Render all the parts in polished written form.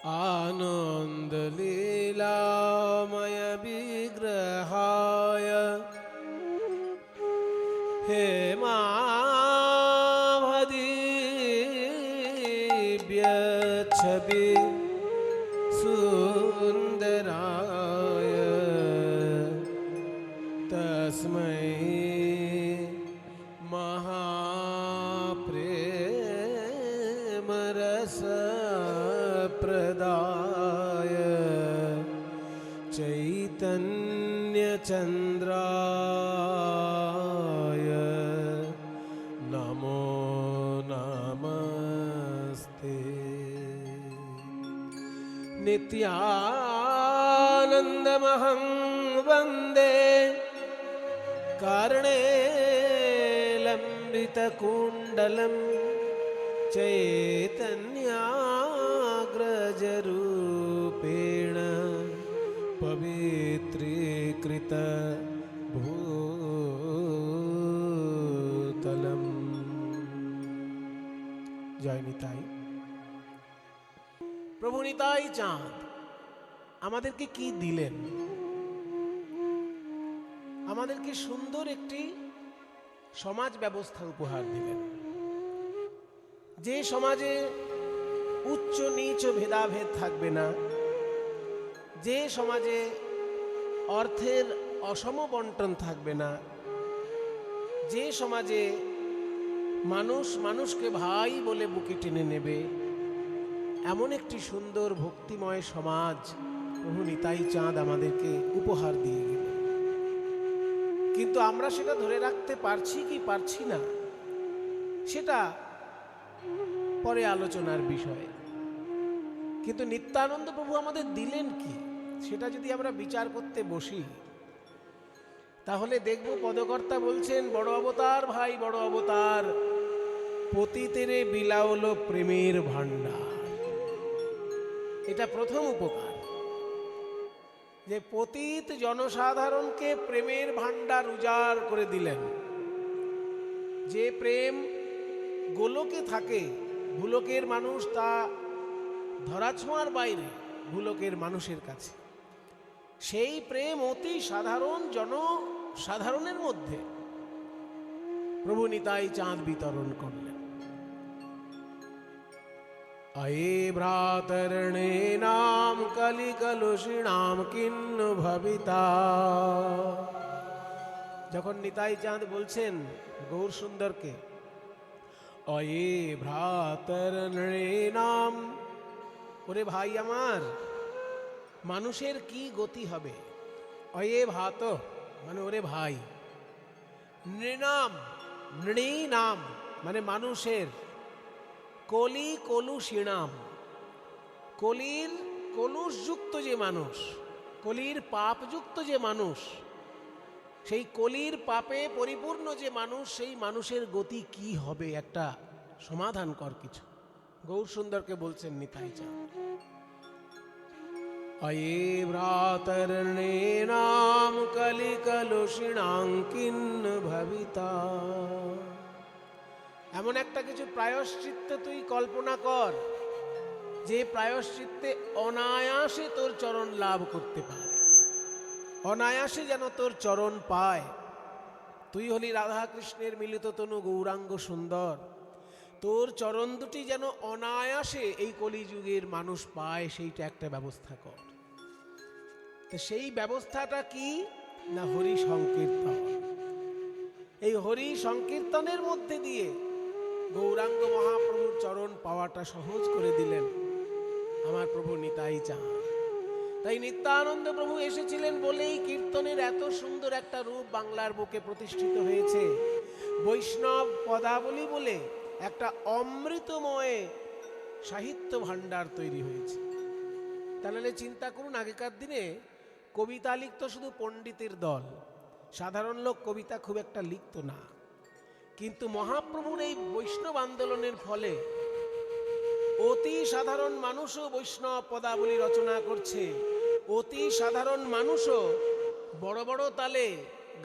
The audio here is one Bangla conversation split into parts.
आनन्दलीलामय विग्रहाय हेमावदीव्यच्छवि सुन्दराय तस्मै महाप्रेमरसप्रदाय चैतन्यचन्द्राय नमो नमस्ते। नित्यानन्दमहं वन्दे कर्णेलम्बितकुण्डलं चैतन्याग्रजरूपेण पवित्रीकृत भूतलम्। জয় নিতাই। প্রভু নিতাই চাঁদ আমাদেরকে কি দিলেন? আমাদেরকে সুন্দর একটি সমাজ ব্যবস্থা উপহার দিলেন, যে সমাজে উচ্চ নীচ ভেদাভেদ থাকবে না, যে সমাজে অর্থের অসম বন্টন থাকবে না, যে সমাজে মানুষ মানুষকে ভাই বলে বুকে টেনে নেবে, এমন একটি সুন্দর ভক্তিময় সমাজ প্রভু নিতাই চাঁদ আমাদেরকে উপহার দিয়ে গেলেন। কিন্তু আমরা সেটা ধরে রাখতে পারছি কি পারছি না, সেটা পরে আলোচনার বিষয়। কিন্তু নিত্যানন্দ প্রভু আমাদের দিলেন কি, সেটা যদি আমরা বিচার করতে বসি, তাহলে দেখব পদকর্তা বলছেন, বড় অবতার ভাই বড় অবতার, পতিতেরে বিলাওল প্রেমের ভাণ্ডার। এটা প্রথম উপকার, যে পতিত জনসাধারণকে প্রেমের ভাণ্ডার উজাড় করে দিলেন। যে প্রেম গোলকে থাকে, ভূলোকের মানুষ তা ধরাছোঁয়ার বাইরে ভূলোকের মানুষের কাছে, সেই প্রেম অতি সাধারণ জনসাধারণের মধ্যে প্রভু নিতাই চাঁদ বিতরণ করলেন। अये भ्रातर्णीनां कलिकलुषिणां किन्नु भविता। যখন নিতাই চাঁদ বলছেন গৌর সুন্দরকে, অয়ে ভ্রাতর্ণীনাম, ওরে ভাই আমার, মানুষের কি গতি হবে? অয়ে ভাত মানে ওরে ভাই, নৃণাম নৃণাম মানে মানুষের, কলি কলুষিণাম, কলির কলুষযুক্ত যে মানুষ, কলির পাপযুক্ত যে মানুষ, সেই কলির পাপে পরিপূর্ণ যে মানুষ, সেই মানুষের গতি কি হবে? একটা সমাধান কর কিছু। গৌর সুন্দরকে বলছেন নিতাই চাঁদ, অয়ে ভ্রাতর্ণীনাম কলিকলুষিণাং কিন্নু ভবিতা। এমন একটা কিছু প্রায়শ্চিত্ত তুই কল্পনা কর, যে প্রায়শ্চিত্তে অনায়াসে তোর চরণ লাভ করতে পারে, অনায়াসে যেন তোর চরণ পায়। তুই হলি রাধা কৃষ্ণের মিলিত তনু গৌরাঙ্গ সুন্দর, তোর চরণ দুটি যেন অনায়াসে এই কলিযুগের মানুষ পায়, সেইটা একটা ব্যবস্থা কর। তো সেই ব্যবস্থাটা কি না, হরি সংকীর্তন। এই হরি সংকীর্তনের মধ্যে দিয়ে গৌরাঙ্গ মহাপ্রভুর চরণ পাওয়াটা সহজ করে দিলেন আমার প্রভু নিতাই চাঁদ। তাই নিত্যানন্দ প্রভু এসেছিলেন বলেই কীর্তনের এত সুন্দর একটা রূপ বাংলার বুকে প্রতিষ্ঠিত হয়েছে। বৈষ্ণব পদাবলী বলে একটা অমৃতময় সাহিত্য ভাণ্ডার তৈরি হয়েছে। তাহলে চিন্তা করুন, আগেকার দিনে কবিতা লিখত শুধু পণ্ডিতের দল, সাধারণ লোক কবিতা খুব একটা লিখত না। কিন্তু মহাপ্রভুর এই বৈষ্ণব আন্দোলনের ফলে অতি সাধারণ মানুষও বৈষ্ণব পদাবলী রচনা করছে, অতি সাধারণ মানুষও বড় বড় তালে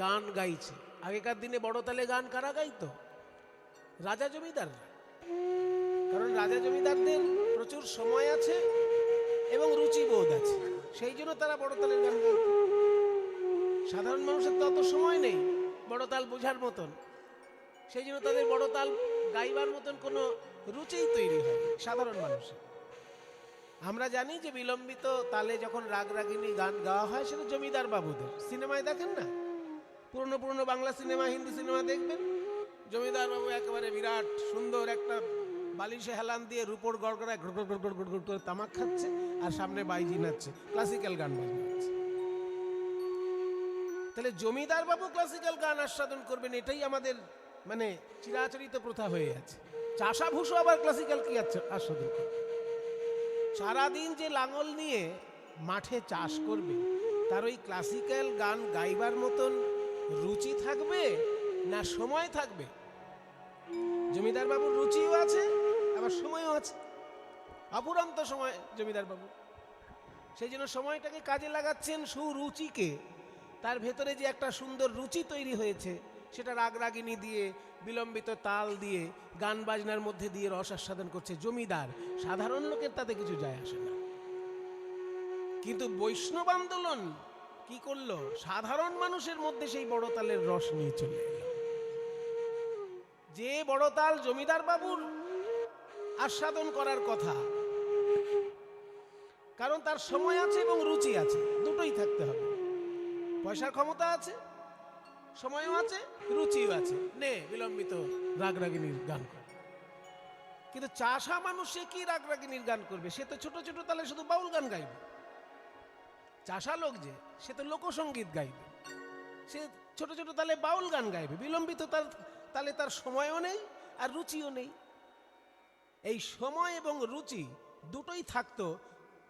গান গাইছে। আগেকার দিনে বড় তালে গান কারা গাইতো? রাজা জমিদাররা। কারণ রাজা জমিদারদের প্রচুর সময় আছে, সেই জন্য তারা বড় তালের গান গাইত। সাধারণ মানুষের তো অত সময় নেই বড় তাল বোঝার মতন, সেই জন্য তাদের বড় তাল গাইবার মতন কোনো রুচিই তৈরি হয় সাধারণ মানুষের। আমরা জানি যে বিলম্বিত তালে যখন রাগ রাগিনী গান গাওয়া হয় সেটা জমিদার বাবুদের। সিনেমায় দেখেন না, পুরনো পুরনো বাংলা সিনেমা, হিন্দি সিনেমা দেখবেন, জমিদার বাবু একেবারে বিরাট সুন্দর একটা বালিশে হেলান দিয়ে রূপোর গড়গড়ায় ঘড় ঘড় ঘড় ঘড় ঘড় করে তামাক খাচ্ছে, আর সামনে বাইজি নাচছে, ক্লাসিক্যাল গান বাজছে। তাহলে জমিদার বাবু ক্লাসিক্যাল গান আস্বাদন করবেন, এটাই আমাদের মানে চিরাচরিত প্রথা হয়ে আছে। চাষা ভুষো আবার ক্লাসিক্যাল কি আস্বাদন করবে? সারাদিন যে লাঙল নিয়ে মাঠে চাষ করবে, তার ওই ক্লাসিক্যাল গান গাইবার মতন রুচি থাকবে না সময় থাকবে? জমিদার বাবুর রুচিও আছে, আবার সময়ও আছে, অপুরন্ত সময় জমিদার বাবু। সেই জন্য সময়টাকে কাজে লাগাচ্ছেন, সুরুচিকে। তার ভেতরে যে একটা সুন্দর রুচি তৈরি হয়েছে, সেটা রাগ রাগিনী দিয়ে, বিলম্বিত তাল দিয়ে, গান বাজনার মধ্যে দিয়ে রস আস্বাদন করছে জমিদার। সাধারণ লোকের তাতে কিছু যায় আসে না। কিন্তু বৈষ্ণব আন্দোলন কি করলো? সাধারণ মানুষের মধ্যে সেই বড় তালের রস নিয়ে চলে এলো। যে বড় তাল জমিদার বাবুর আস্বাদন করার কথা, কারণ তার সময় আছে এবং রুচি আছে, দুটোই থাকতে হবে। পয়সার ক্ষমতা আছে, সময়ও আছে, রুচিও আছে, নে বিলম্বিত রাগ রাগিনীর গান করে। কিন্তু চাষা মানুষ সে কি রাগ রাগিনীর গান করবে? সে তো ছোট ছোট তালে শুধু বাউল গান গাইবে। চাষা লোক যে, সে তো লোকসঙ্গীত গাইবে, সে ছোট ছোট তালে বাউল গান গাইবে। বিলম্বিত তালে তার সময়ও নেই আর রুচিও নেই। এই সময় এবং রুচি দুটোই থাকতো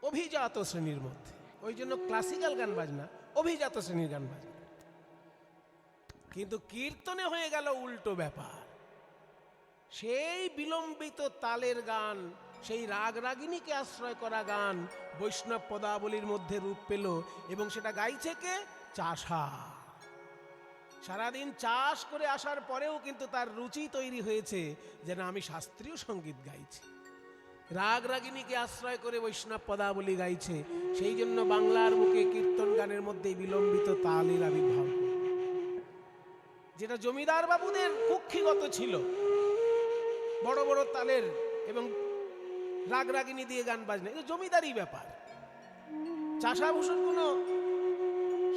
অভিজাত শ্রেণীর মধ্যে। ওই জন্য ক্লাসিক্যাল গান বাজনা অভিজাত শ্রেণীর গান বাজনা। কিন্তু কীর্তনে হয়ে গেল উল্টো ব্যাপার। সেই বিলম্বিত তালের গান, সেই রাগ রাগিনীকে আশ্রয় করা গান বৈষ্ণব পদাবলীর মধ্যে রূপ পেল, এবং সেটা গাইছে কে? চাষা। সারাদিন চাষ করে আসার পরেও কিন্তু তার রুচি তৈরি হয়েছে যে না, আমি শাস্ত্রীয় সঙ্গীত গাইছি। রাগ রাগিনীকে আশ্রয় করে বৈষ্ণব পদাবলী গাইছে। সেই জন্য বাংলার মুখে কীর্তন গানের মধ্যে বিলম্বিত তালের আবির্ভাব, যেটা জমিদার বাবুদের কুক্ষিগত ছিল। বড় বড় তালের এবং রাগ রাগিনী দিয়ে গান বাজনা, এটা জমিদারি ব্যাপার। চাষা ভূষণ কোনো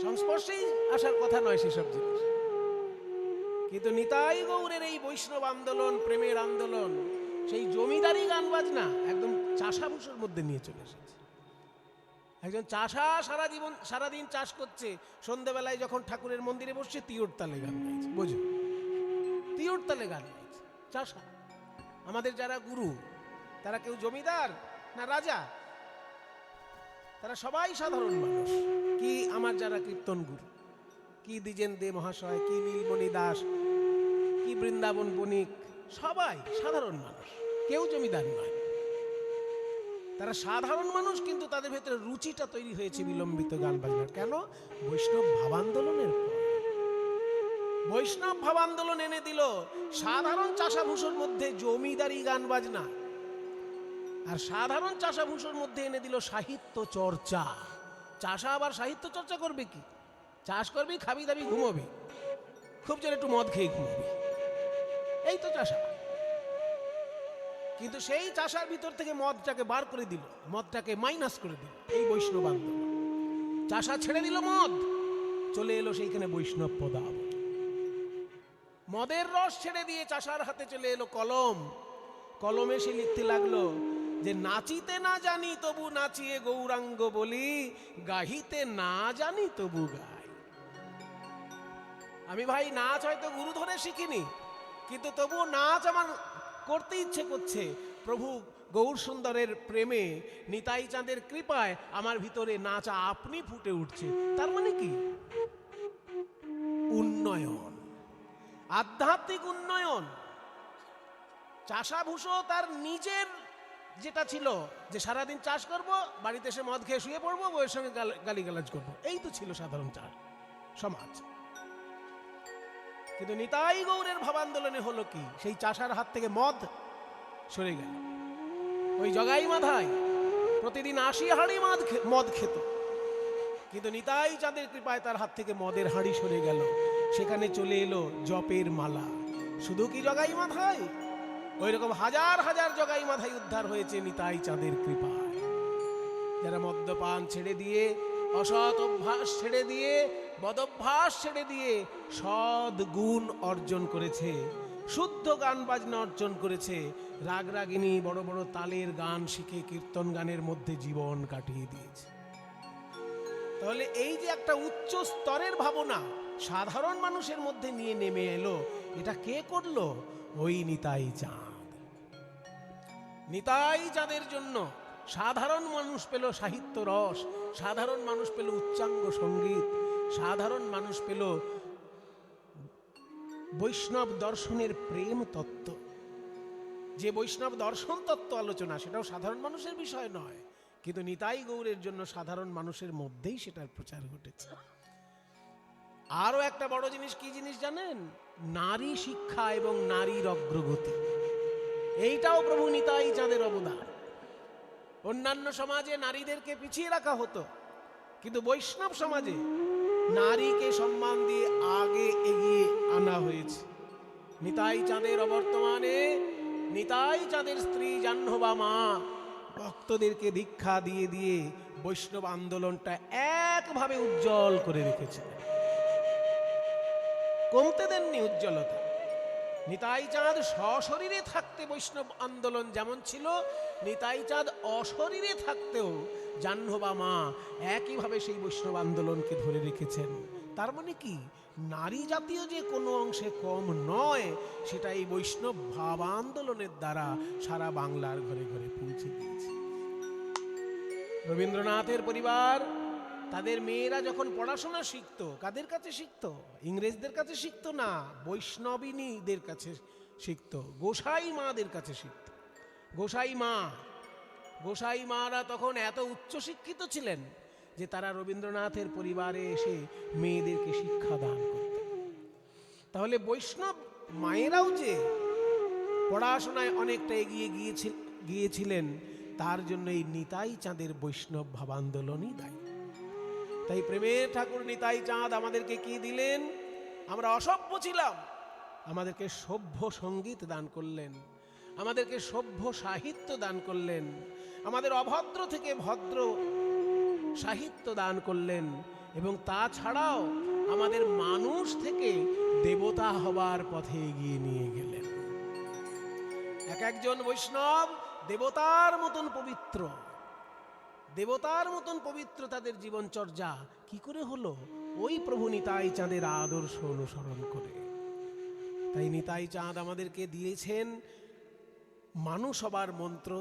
সংস্পর্শেই আসার কথা নয় সেসব জিনিস। কিন্তু নিতাই গৌরের এই বৈষ্ণব আন্দোলন, প্রেমের আন্দোলন, সেই জমিদারি গান বাজনা একদম চাষা ভূষণ মধ্যে নিয়ে চলে এসেছে। একজন চাষা সারাদিন চাষ করছে, সন্ধ্যেবেলায় যখন ঠাকুরের মন্দিরে বসছে তিওর তালে গান গাইছে। বোঝো, তিওর তালে গান গাইছে চাষা। আমাদের যারা গুরু, তারা কেউ জমিদার না রাজা? তারা সবাই সাধারণ মানুষ। কি আমার যারা কীর্তন গুরু, কি দ্বিজেন দে মহাশয়, কি নীলমণি দাস, কি বৃন্দাবন বণিক, সবাই সাধারণ মানুষ, কেউ জমিদার নয়। তারা সাধারণ মানুষ, কিন্তু তাদের ভেতরে রুচিটা তৈরি হয়েছে বিলম্বিত গান বাজনার। কেন? বৈষ্ণব ভাবান্দোলনের পর। বৈষ্ণব ভাবান্দোলন এনে দিল সাধারণ চাষাভূষোর মধ্যে জমিদারি গান বাজনা, আর সাধারণ চাষাভূষোর মধ্যে এনে দিল সাহিত্য চর্চা। চাষা আবার সাহিত্য চর্চা করবে কি? চাষ করবি, খাবি দাবি, ঘুমোবি, খুব জোরে একটু মদ খেয়ে ঘুমোবি, এই তো চাষা। কিন্তু সেই চাষার ভিতর থেকে মদটাকে বার করে দিল, মদটাকে মাইনাস করে দিল এই বৈষ্ণব আন্দোলন। চাষা ছেড়ে দিল মদ, চলে এলো সেইখানে বৈষ্ণব পদাবলী। মদের রস ছেড়ে দিয়ে চাষার হাতে চলে এলো কলম। কলমে সে লিখতে লাগলো যে নাচিতে না জানি তবু নাচিয়ে গৌরাঙ্গ বলি, গাহিতে না জানি তবু গাই। আমি ভাই নাচ হয়তো গুরু ধরে শিখিনি, কিন্তু তবু নাচ আমার করতে ইচ্ছে করছে। প্রভু গৌর সুন্দরের প্রেমে, নিতাই চাঁদের কৃপায় আমার ভিতরে নাচা আপনি ফুটে উঠছে। তার মানে কি? উন্নয়ন, আধ্যাত্মিক উন্নয়ন। চাষাভূষো তার নিজের যেটা ছিল যে সারাদিন চাষ করব, বাড়িতে এসে মদ খেয়ে শুয়ে পড়বো, বউয়ের সঙ্গে গালিগালাজ করবো, এই তো ছিল সাধারণ সমাজ। কিন্তু নিতাই গৌরের ভাবান্দোলনে হলো কি? সেই চাষার হাত থেকে মদ সরে গেল। ওই জগাই মাথায় প্রতিদিন 80 হাঁড়ি মদ খেত, কিন্তু নিতাই চাঁদের কৃপায় তার হাত থেকে মদের হাঁড়ি সরে গেল, সেখানে চলে এলো জপের মালা। শুধু কি জগাই মাথায়, ওই রকম হাজার হাজার জগাই মাথায় উদ্ধার হয়েছে নিতাই চাঁদের কৃপায়। যারা মদ্যপান ছেড়ে দিয়ে, অসৎ অভ্যাস ছেড়ে দিয়ে, বদভ্যাস ছেড়ে দিয়ে সৎ গুণ অর্জন করেছে, শুদ্ধ গান বাজনা অর্জন করেছে, রাগ রাগিনী বড় বড় তালের গান শিখে কীর্তন গানের মধ্যে জীবন কাটিয়ে দিয়েছে। তাহলে এই যে একটা উচ্চ স্তরের ভাবনা সাধারণ মানুষের মধ্যে নিয়ে নেমে এলো, এটা কে করলো? ওই নিতাই চাঁদ। নিতাই চাঁদের জন্য সাধারণ মানুষ পেল সাহিত্য রস, সাধারণ মানুষ পেল উচ্চাঙ্গ সঙ্গীত, সাধারণ মানুষ পেল বৈষ্ণব দর্শনের প্রেম তত্ত্ব। যে বৈষ্ণব দর্শন তত্ত্ব আলোচনা, সেটাও সাধারণ মানুষের বিষয় নয়, কিন্তু নিতাই গৌরের জন্য সাধারণ মানুষের মধ্যেই সেটার প্রচার ঘটেছে। আরো একটা বড় জিনিস, কি জিনিস জানেন? নারী শিক্ষা এবং নারীর অগ্রগতি। এইটাও প্রভু নিতাই চাঁদের অবদান। অন্যান্য সমাজে নারীদেরকে পিছিয়ে রাখা হতো, কিন্তু বৈষ্ণব সমাজে নারীকে সম্মান দিয়ে আগে এগিয়ে আনা হয়েছে। নিতাই চাঁদের অবর্তমানে নিতাই চাঁদের স্ত্রী জাহ্নবা মা ভক্তদেরকে দীক্ষা দিয়ে দিয়ে বৈষ্ণব আন্দোলনটা একভাবে উজ্জ্বল করে রেখেছিলেন, কমতে দেননি উজ্জ্বলতা। নিতাই চাঁদ সশরীরে থাকতে বৈষ্ণব আন্দোলন যেমন ছিল, নিতাই চাঁদ অশরীরে থাকতেও জাহ্নবা মা একইভাবে সেই বৈষ্ণব আন্দোলনকে ধরে রেখেছেন। তার মানে কি, নারী জাতীয় যে কোনো অংশে কম নয়, সেটা এই বৈষ্ণব ভাব আন্দোলনের দ্বারা সারা বাংলার ঘরে ঘরে পৌঁছে গিয়েছে। রবীন্দ্রনাথের পরিবার, তাদের মেয়েরা যখন পড়াশোনা শিখতো, কাদের কাছে শিখতো? ইংরেজদের কাছে শিখতো না, বৈষ্ণবিনীদের কাছে শিখতো, গোসাই মাদের কাছে শিখতো। গোসাই মারা তখন এত উচ্চশিক্ষিত ছিলেন যে তারা রবীন্দ্রনাথের পরিবারে এসে মেয়েদেরকে শিক্ষা দান করতেন। তাহলে বৈষ্ণব মায়েরাও যে পড়াশোনায় অনেকটা এগিয়ে গিয়েছিলেন, তার জন্য এই নিতাই চাঁদের বৈষ্ণব ভাবান্দোলনই দায়ী। তাই প্রেমের ঠাকুর নিতাই চাঁদ আমাদেরকে কি দিলেন? আমরা অসভ্য ছিলাম, আমাদেরকে সভ্য সঙ্গীত দান করলেন, আমাদেরকে সভ্য সাহিত্য দান করলেন, আমাদের অভদ্র থেকে ভদ্র সাহিত্য দান করলেন, এবং তাছাড়াও আমাদের মানুষ থেকে দেবতা হবার পথে এগিয়ে নিয়ে গেলেন। এক একজন বৈষ্ণব দেবতার মতন পবিত্র, দেবতার মতন পবিত্র তাদের জীবনচর্যা কি করে হলো? ওই প্রভু নিতাই চাঁদের আদর্শ অনুসরণ করে। তাই নিতাই চাঁদ আমাদেরকে দিয়েছেন মানুষ হবার মন্ত্র,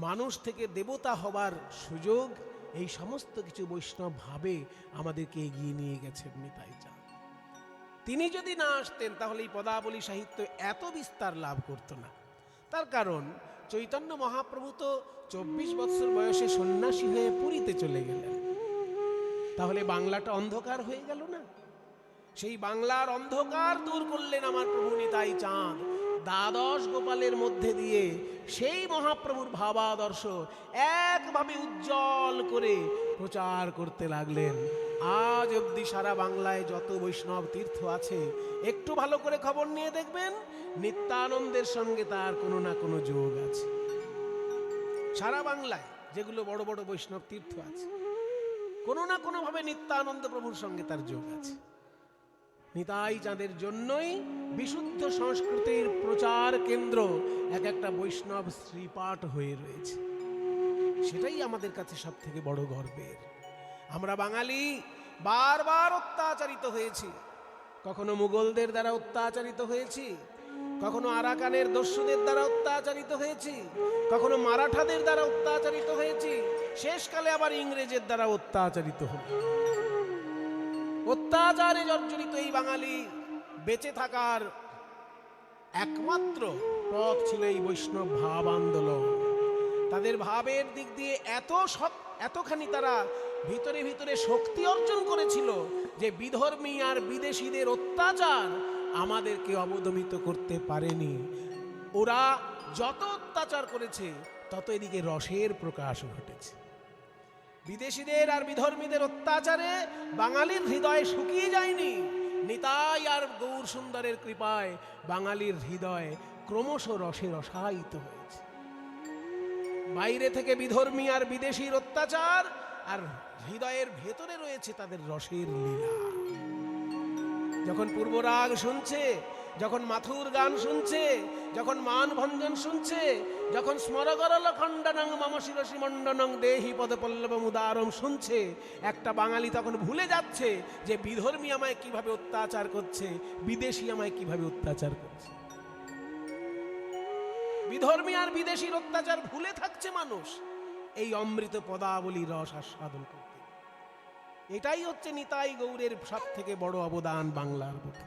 মানুষ থেকে দেবতা হবার সুযোগ। এই সমস্ত কিছু বৈষ্ণব ভাবে আমাদেরকে এগিয়ে নিয়ে গেছেন নিতাই চাঁদ। তিনি যদি না আসতেন তাহলে এই পদাবলী সাহিত্য এত বিস্তার লাভ করত না। তার কারণ চৈতন্য মহাপ্রভু তো 24 বছর বয়সে সন্ন্যাসী হয়ে পুরীতে চলে গেলেন। তাহলে বাংলাটা অন্ধকার হয়ে গেল না? সেই বাংলার অন্ধকার দূর করলেন আমার প্রভু নিতাই চাঁদ। দ্বাদশ গোপালের মধ্যে দিয়ে সেই মহাপ্রভুর ভাবাদর্শ একভাবে উজ্জ্বল করে প্রচার করতে লাগলেন। আজ অবধি সারা বাংলায় যত বৈষ্ণব তীর্থ আছে, একটু ভালো করে খবর নিয়ে দেখবেন, নিত্যানন্দের সঙ্গে তার কোনো না কোনো যোগ আছে। সারা বাংলায় যেগুলো বড় বড় বৈষ্ণব তীর্থ আছে, কোনো না কোনো ভাবে নিত্যানন্দ প্রভুর সঙ্গে তার যোগ আছে। নিতাই চাঁদের জন্যই বিশুদ্ধ সংস্কৃতির প্রচার কেন্দ্র এক একটা বৈষ্ণব শ্রীপাঠ হয়ে রয়েছে। সেটাই আমাদের কাছে সব থেকে বড় গর্বের। আমরা বাঙালি বারবার অত্যাচারিত হয়েছি, কখনো মুঘলদের দ্বারা অত্যাচারিত হয়েছি, কখনো আরাকানের দস্যুদের দ্বারা অত্যাচারিত হয়েছি, কখনো মারাঠাদের দ্বারা অত্যাচারিত হয়েছি, শেষকালে আবার ইংরেজের দ্বারা অত্যাচারিত হল। অত্যাচারে জর্জরিত এই বাঙালি বেঁচে থাকার একমাত্র পথ ছিল এই বৈষ্ণব ভাব আন্দোলন। তাদের ভাবের দিক দিয়ে এতখানি তারা ভিতরে ভিতরে শক্তি অর্জন করেছিল যে বিধর্মী আর বিদেশিদের অত্যাচার আমাদেরকে অবদমিত করতে পারেনি। ওরা যত অত্যাচার করেছে তত এদিকে রসের প্রকাশ ঘটেছে। বিদেশিদের আর বিধর্মীদের অত্যাচারে বাঙালির হৃদয় শুকিয়ে যায়নি। নিতাই আর গৌর সুন্দরের কৃপায় বাঙালির হৃদয় ক্রমশ রসে রসায়িত হয়েছে। বাইরে থেকে বিধর্মী আর বিদেশির অত্যাচার, আর হৃদয়ের ভেতরে রয়েছে তাদের রসের লীলা। যখন পূর্বরাগ শুনছে, যখন মাথুর গান শুনছে, যখন মান ভঞ্জন শুনছে, যখন স্মরগরল খণ্ডনং মম শিরসি মণ্ডনং দেহি পদপল্লবম উদারম শুনছে, একটা বাঙালি তখন ভুলে যাচ্ছে যে বিধর্মী আমায় কিভাবে অত্যাচার করছে, বিদেশি আমায় কিভাবে অত্যাচার করছে। বিধর্মী আর বিদেশির অত্যাচার ভুলে থাকছে মানুষ এই অমৃত পদাবলী রস আস্বাদন করতে। এটাই হচ্ছে নিতাই গৌরের সব থেকে বড় অবদান বাংলার বুকে।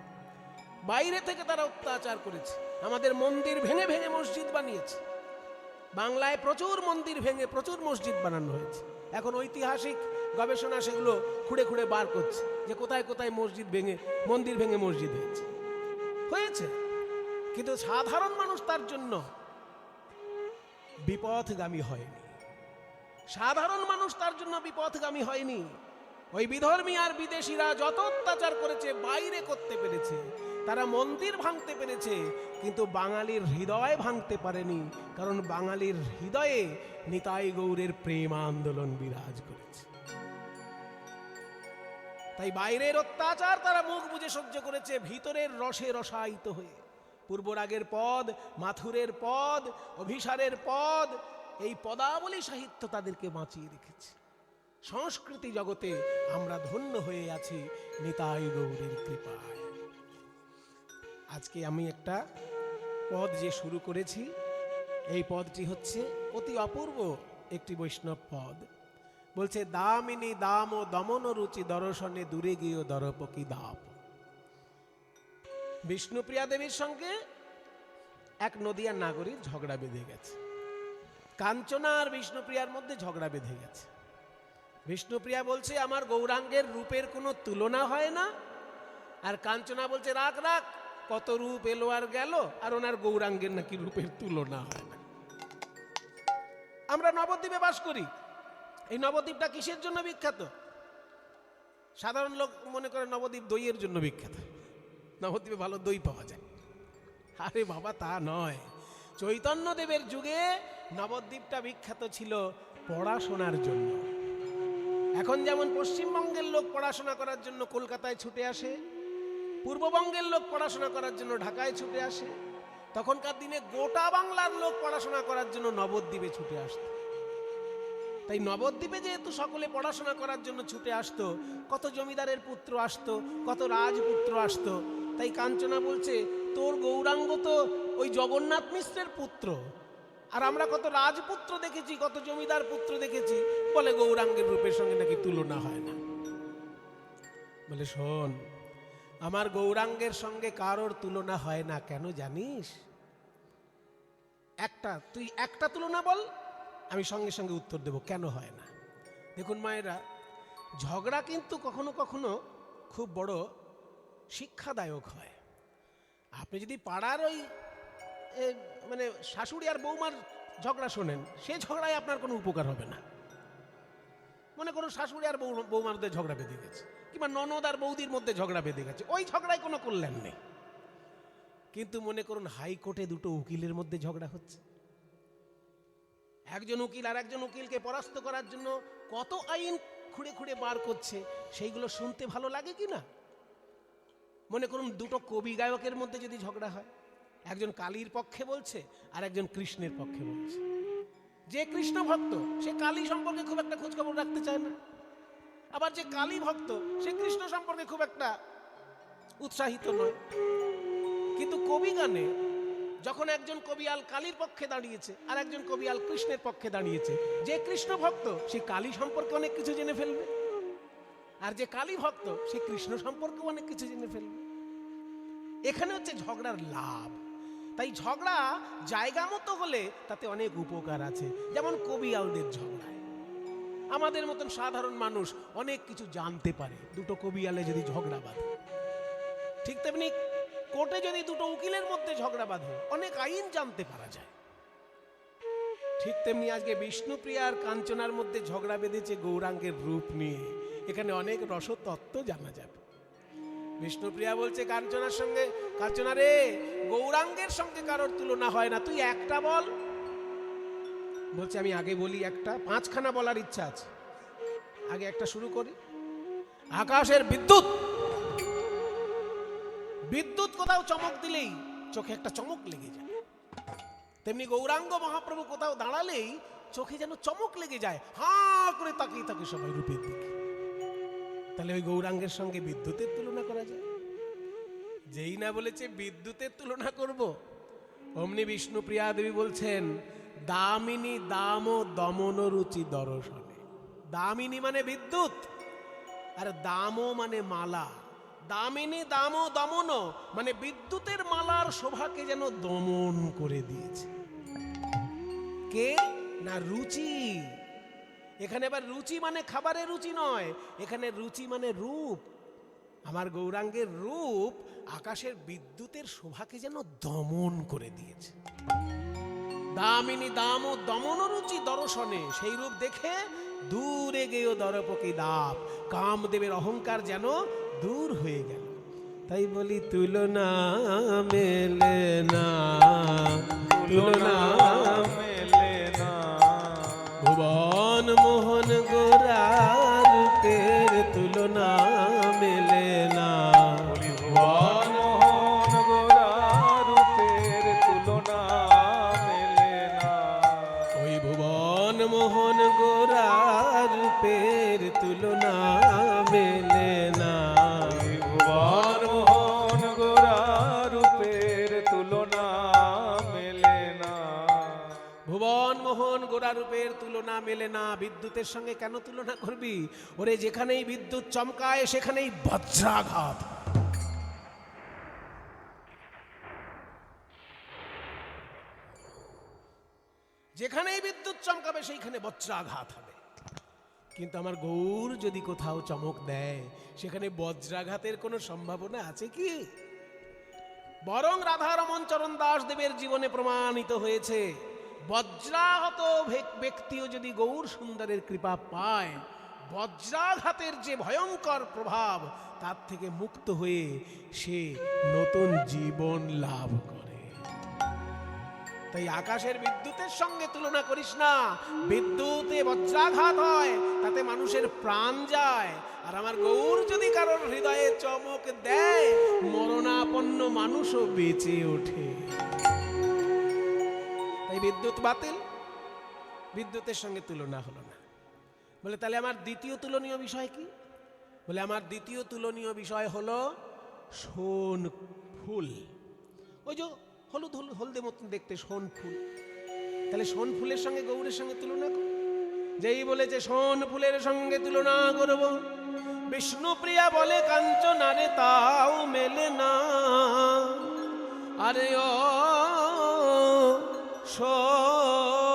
বাইরে থেকে তারা অত্যাচার করেছে, আমাদের মন্দির ভেঙে ভেঙে মসজিদ বানিয়েছে। বাংলায় প্রচুর মন্দির ভেঙে প্রচুর মসজিদ বানানো হয়েছে। এখন ঐতিহাসিক গবেষণা সেগুলো খুঁড়ে খুঁড়ে বার করছে যে কোথায় কোথায় মসজিদ ভেঙে, মন্দির ভেঙে মসজিদ হয়েছে। কিন্তু সাধারণ মানুষ তার জন্য বিপথগামী হয়নি। সাধারণ মানুষ তার জন্য বিপথগামী হয়নি। ওই বিধর্মী আর বিদেশিরা যত অত্যাচার করেছে বাইরে করতে পেরেছে, তারা মন্দির ভাঙতে পেরেছে, কিন্তু বাঙালির হৃদয় ভাঙতে পারেনি। কারণ বাঙালির হৃদয়ে নিতাই গৌরের প্রেম আন্দোলন বিরাজ করেছে। তাই বাইরের অত্যাচার তারা মুখ বুজে সহ্য করেছে, ভিতরের রসে রসায়িত হয়ে। পূর্বরাগের পদ, মাথুরের পদ, অভিসারের পদ, এই পদাবলী সাহিত্য তাদেরকে বাঁচিয়ে রেখেছে। সংস্কৃতি জগতে আমরা ধন্য হয়ে আছি নিতাই গৌরের কৃপায়। আজকে আমি একটা পদ যে শুরু করেছি, এই পদটি হচ্ছে অতি অপূর্ব একটি বৈষ্ণব পদ। বলছে, দামিনী দাম ও দমন রুচি দর্শনে দূরে গিয়ে দরপকি দাপ। বিষ্ণুপ্রিয়া দেবীর সঙ্গে এক নদিয়ার নাগরীর ঝগড়া বেঁধে গেছে। কাঞ্চনা আর বিষ্ণুপ্রিয়ার মধ্যে ঝগড়া বেঁধে গেছে। বিষ্ণুপ্রিয়া বলছে, আমার গৌরাঙ্গের রূপের কোনো তুলনা হয় না। আর কাঞ্চনা বলছে, রাখ রাখ, কত রূপ এলো আর গেল, আর ওনার গৌরাঙ্গের নাকি রূপের তুলনা হয় না। আমরা নবদ্বীপে বাস করি। এই নবদ্বীপটা কিসের জন্য বিখ্যাত? সাধারণ লোক মনে করে নবদ্বীপ দইয়ের জন্য বিখ্যাত, নবদ্বীপে ভালো দই পাওয়া যায়। আরে বাবা, তা নয়। চৈতন্যদেবের যুগে নবদ্বীপটা বিখ্যাত ছিল পড়াশোনার জন্য। এখন যেমন পশ্চিমবঙ্গের লোক পড়াশোনা করার জন্য কলকাতায় ছুটে আসে, পূর্ববঙ্গের লোক পড়াশোনা করার জন্য ঢাকায় ছুটে আসে, তখনকার দিনে গোটা বাংলার লোক পড়াশোনা করার জন্য নবদ্বীপে ছুটে আসতো। তাই নবদ্বীপে যেহেতু সকলে পড়াশোনা করার জন্য ছুটে আসতো, কত জমিদারের পুত্র আসতো, কত রাজপুত্র আসতো। তাই কাঞ্চনা বলছে, তোর গৌরাঙ্গ তো ওই জগন্নাথ মিশ্রের পুত্র, আর আমরা কত রাজপুত্র দেখেছি, কত জমিদার পুত্র দেখেছি, বলে গৌরাঙ্গের রূপের সঙ্গে নাকি তুলনা হয় না। বলে, শোন, আমার গৌরাঙ্গের সঙ্গে কারোর তুলনা হয় না। কেন জানিস? তুই একটা তুলনা বল, আমি সঙ্গে সঙ্গে উত্তর দেব কেন হয় না। দেখুন মায়েরা, ঝগড়া কিন্তু কখনো কখনো খুব বড় শিক্ষাদায়ক হয়। আপনি যদি পাড়ার ওই মানে শাশুড়ি আর বৌমার ঝগড়া শোনেন, সে ঝগড়ায় আপনার কোনো উপকার হবে না। মনে করুন শাশুড়ি আর বৌমার মধ্যে ঝগড়া বেঁধে গেছে, কিংবা ননদ আর বৌদির মধ্যে ঝগড়া বেঁধে গেছে, ওই ঝগড়ায় কোনো কল্যাণ নেই। কিন্তু মনে করুন হাইকোর্টে দুটো উকিলের মধ্যে ঝগড়া হচ্ছে, একজন উকিল আর একজন উকিলকে পরাস্ত করার জন্য কত আইন খুঁড়ে খুঁড়ে বার করছে, সেইগুলো শুনতে ভালো লাগে কি না? মনে করুন দুটো কবি গায়কের মধ্যে যদি ঝগড়া হয়, একজন কালীর পক্ষে বলছে আর একজন কৃষ্ণের পক্ষে বলছে। যে কৃষ্ণ ভক্ত সে কালী সম্পর্কে খুব একটা খোঁজখবর রাখতে চায় না, আবার যে কালী ভক্ত সে কৃষ্ণ সম্পর্কে খুব একটা উৎসাহিত নয়। কিন্তু কবি গানে যখন একজন কবিয়াল কালীর পক্ষে দাঁড়িয়েছে আর একজন কবিয়াল কৃষ্ণের পক্ষে দাঁড়িয়েছে, যে কৃষ্ণ ভক্ত সে কালী সম্পর্কে অনেক কিছু জেনে ফেলবে, আর যে কালী ভক্ত সে কৃষ্ণ সম্পর্কে অনেক কিছু জেনে ফেলবে। এখানে হচ্ছে ঝগড়ার লাভ। তাই ঝগড়া জায়গা মতো হলে তাতে অনেক উপকার আছে। যেমন কবিয়ালদের ঝগড়ায় আমাদের মতন সাধারণ মানুষ অনেক কিছু জানতে পারে, দুটো কবিয়ালে যদি ঝগড়া বাঁধে। ঠিক তেমনি কোর্টে যদি দুটো উকিলের মধ্যে ঝগড়া বাঁধে, অনেক আইন জানতে পারা যায়। ঠিক তেমনি আজকে বিষ্ণুপ্রিয়া আর কাঞ্চনার মধ্যে ঝগড়া বেঁধেছে গৌরাঙ্গের রূপ নিয়ে। এখানে অনেক রসতত্ত্ব জানা যাবে। বিষ্ণুপ্রিয়া বলছে কাঞ্চনার সঙ্গে, কাঞ্চনা রে, গৌরাঙ্গের সঙ্গে কারোর তুলনা হয় না, তুই একটা বল। বলছে আমি আগে বলি একটা, 5খানা বলার ইচ্ছা আছে, আগে একটা শুরু করি। আকাশের বিদ্যুৎ, বিদ্যুৎ কোথাও চমক দিলেই চোখে একটা চমক লেগে যায়, তেমনি গৌরাঙ্গ মহাপ্রভু কোথাও দাঁড়ালেই চোখে যেন চমক লেগে যায়, হা করে তাকিয়ে থাকে সবাই রূপের দিকে। তাহলে ওই গৌরাঙ্গের সঙ্গে বিদ্যুতের তুলনা করা যায়? যেই না বলেছে বিদ্যুতের তুলনা করব, অমনি বিষ্ণুপ্রিয়া দেবী বলছেন দামিনী দাম দমন রুচি দর্শনে। দামিনী মানে বিদ্যুৎ, আর দামও মানে মালা। দামিনী দাম দমন মানে বিদ্যুতের মালার শোভাকে যেন দমন করে দিয়েছে। কে না রুচি। এখানে আবার রুচি মানে খাবারের রুচি নয়, এখানে রুচি মানে রূপ। আমার গৌরাঙ্গের রূপ আকাশের বিদ্যুতের শোভাকে যেন দমন করে দিয়েছে। দামিনী দাম ও দমন রুচি দর্শনে, সেই রূপ দেখে দূরে গেও দরপকি দাপ, কামদেবের অহংকার যেন দূর হয়ে গেল। তাই বলি তুলনা মেলে না, তুলনা মেলে না, ভুবন মোহন গোরার রূপের তুলনা মেলে না। ভুবন মোহন গোরার রূপের তুলনা মেলে না। ওই ভুবন মোহন গোরার রূপের তুলনা মেলে না। ভুবন মোহন গোরার রূপের তুলনা মেলে না। ভুবন মোহন গোরা রূপের তুলনা মেলে না। বিদ্যুতের সঙ্গে কেন তুলনা করবি? ওরে যেখানেই বিদ্যুৎ চমকায় সেখানেই বজ্রাঘাত। যেখানেই বিদ্যুৎ চমকাবে সেইখানে বজ্রাঘাত হবে। কিন্তু আমার গৌর যদি কোথাও চমক দেয় সেখানে বজ্রাঘাতের কোনো সম্ভাবনা আছে কি? বরং রাধারমণ চরণ দাস দেবের জীবনে প্রমাণিত হয়েছে, বজ্রাহত ব্যক্তিও যদি গৌর সুন্দরের কৃপা পায়, বজ্রাঘাতের যে ভয়ঙ্কর প্রভাব তার থেকে মুক্ত হয়ে সে নতুন জীবন লাভ করে। তাই আকাশের বিদ্যুতের সঙ্গে তুলনা করিস না। বিদ্যুতে বজ্রাঘাত হয়, তাতে মানুষের প্রাণ যায়। আর আমার গৌর যদি কারোর হৃদয়ে চমক দেয়, মরণাপন্ন মানুষও বেঁচে ওঠে। তাই বিদ্যুৎ বাতিল, বিদ্যুতের সঙ্গে তুলনা হলো না। বলে তাহলে আমার দ্বিতীয় তুলনীয় বিষয় কি? বলে আমার দ্বিতীয় তুলনীয় বিষয় হলো সোন ফুল। ওই যে হলুদ হলুদ হলদে মতন দেখতে সোন ফুল। তাহলে সোন ফুলের সঙ্গে গৌরের সঙ্গে তুলনা কর। যেই বলেছে সোন ফুলের সঙ্গে তুলনা করব, বিষ্ণুপ্রিয়া বলে কাঞ্চনারে তাও মেলে না। আরে ও শোনো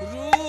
রূপ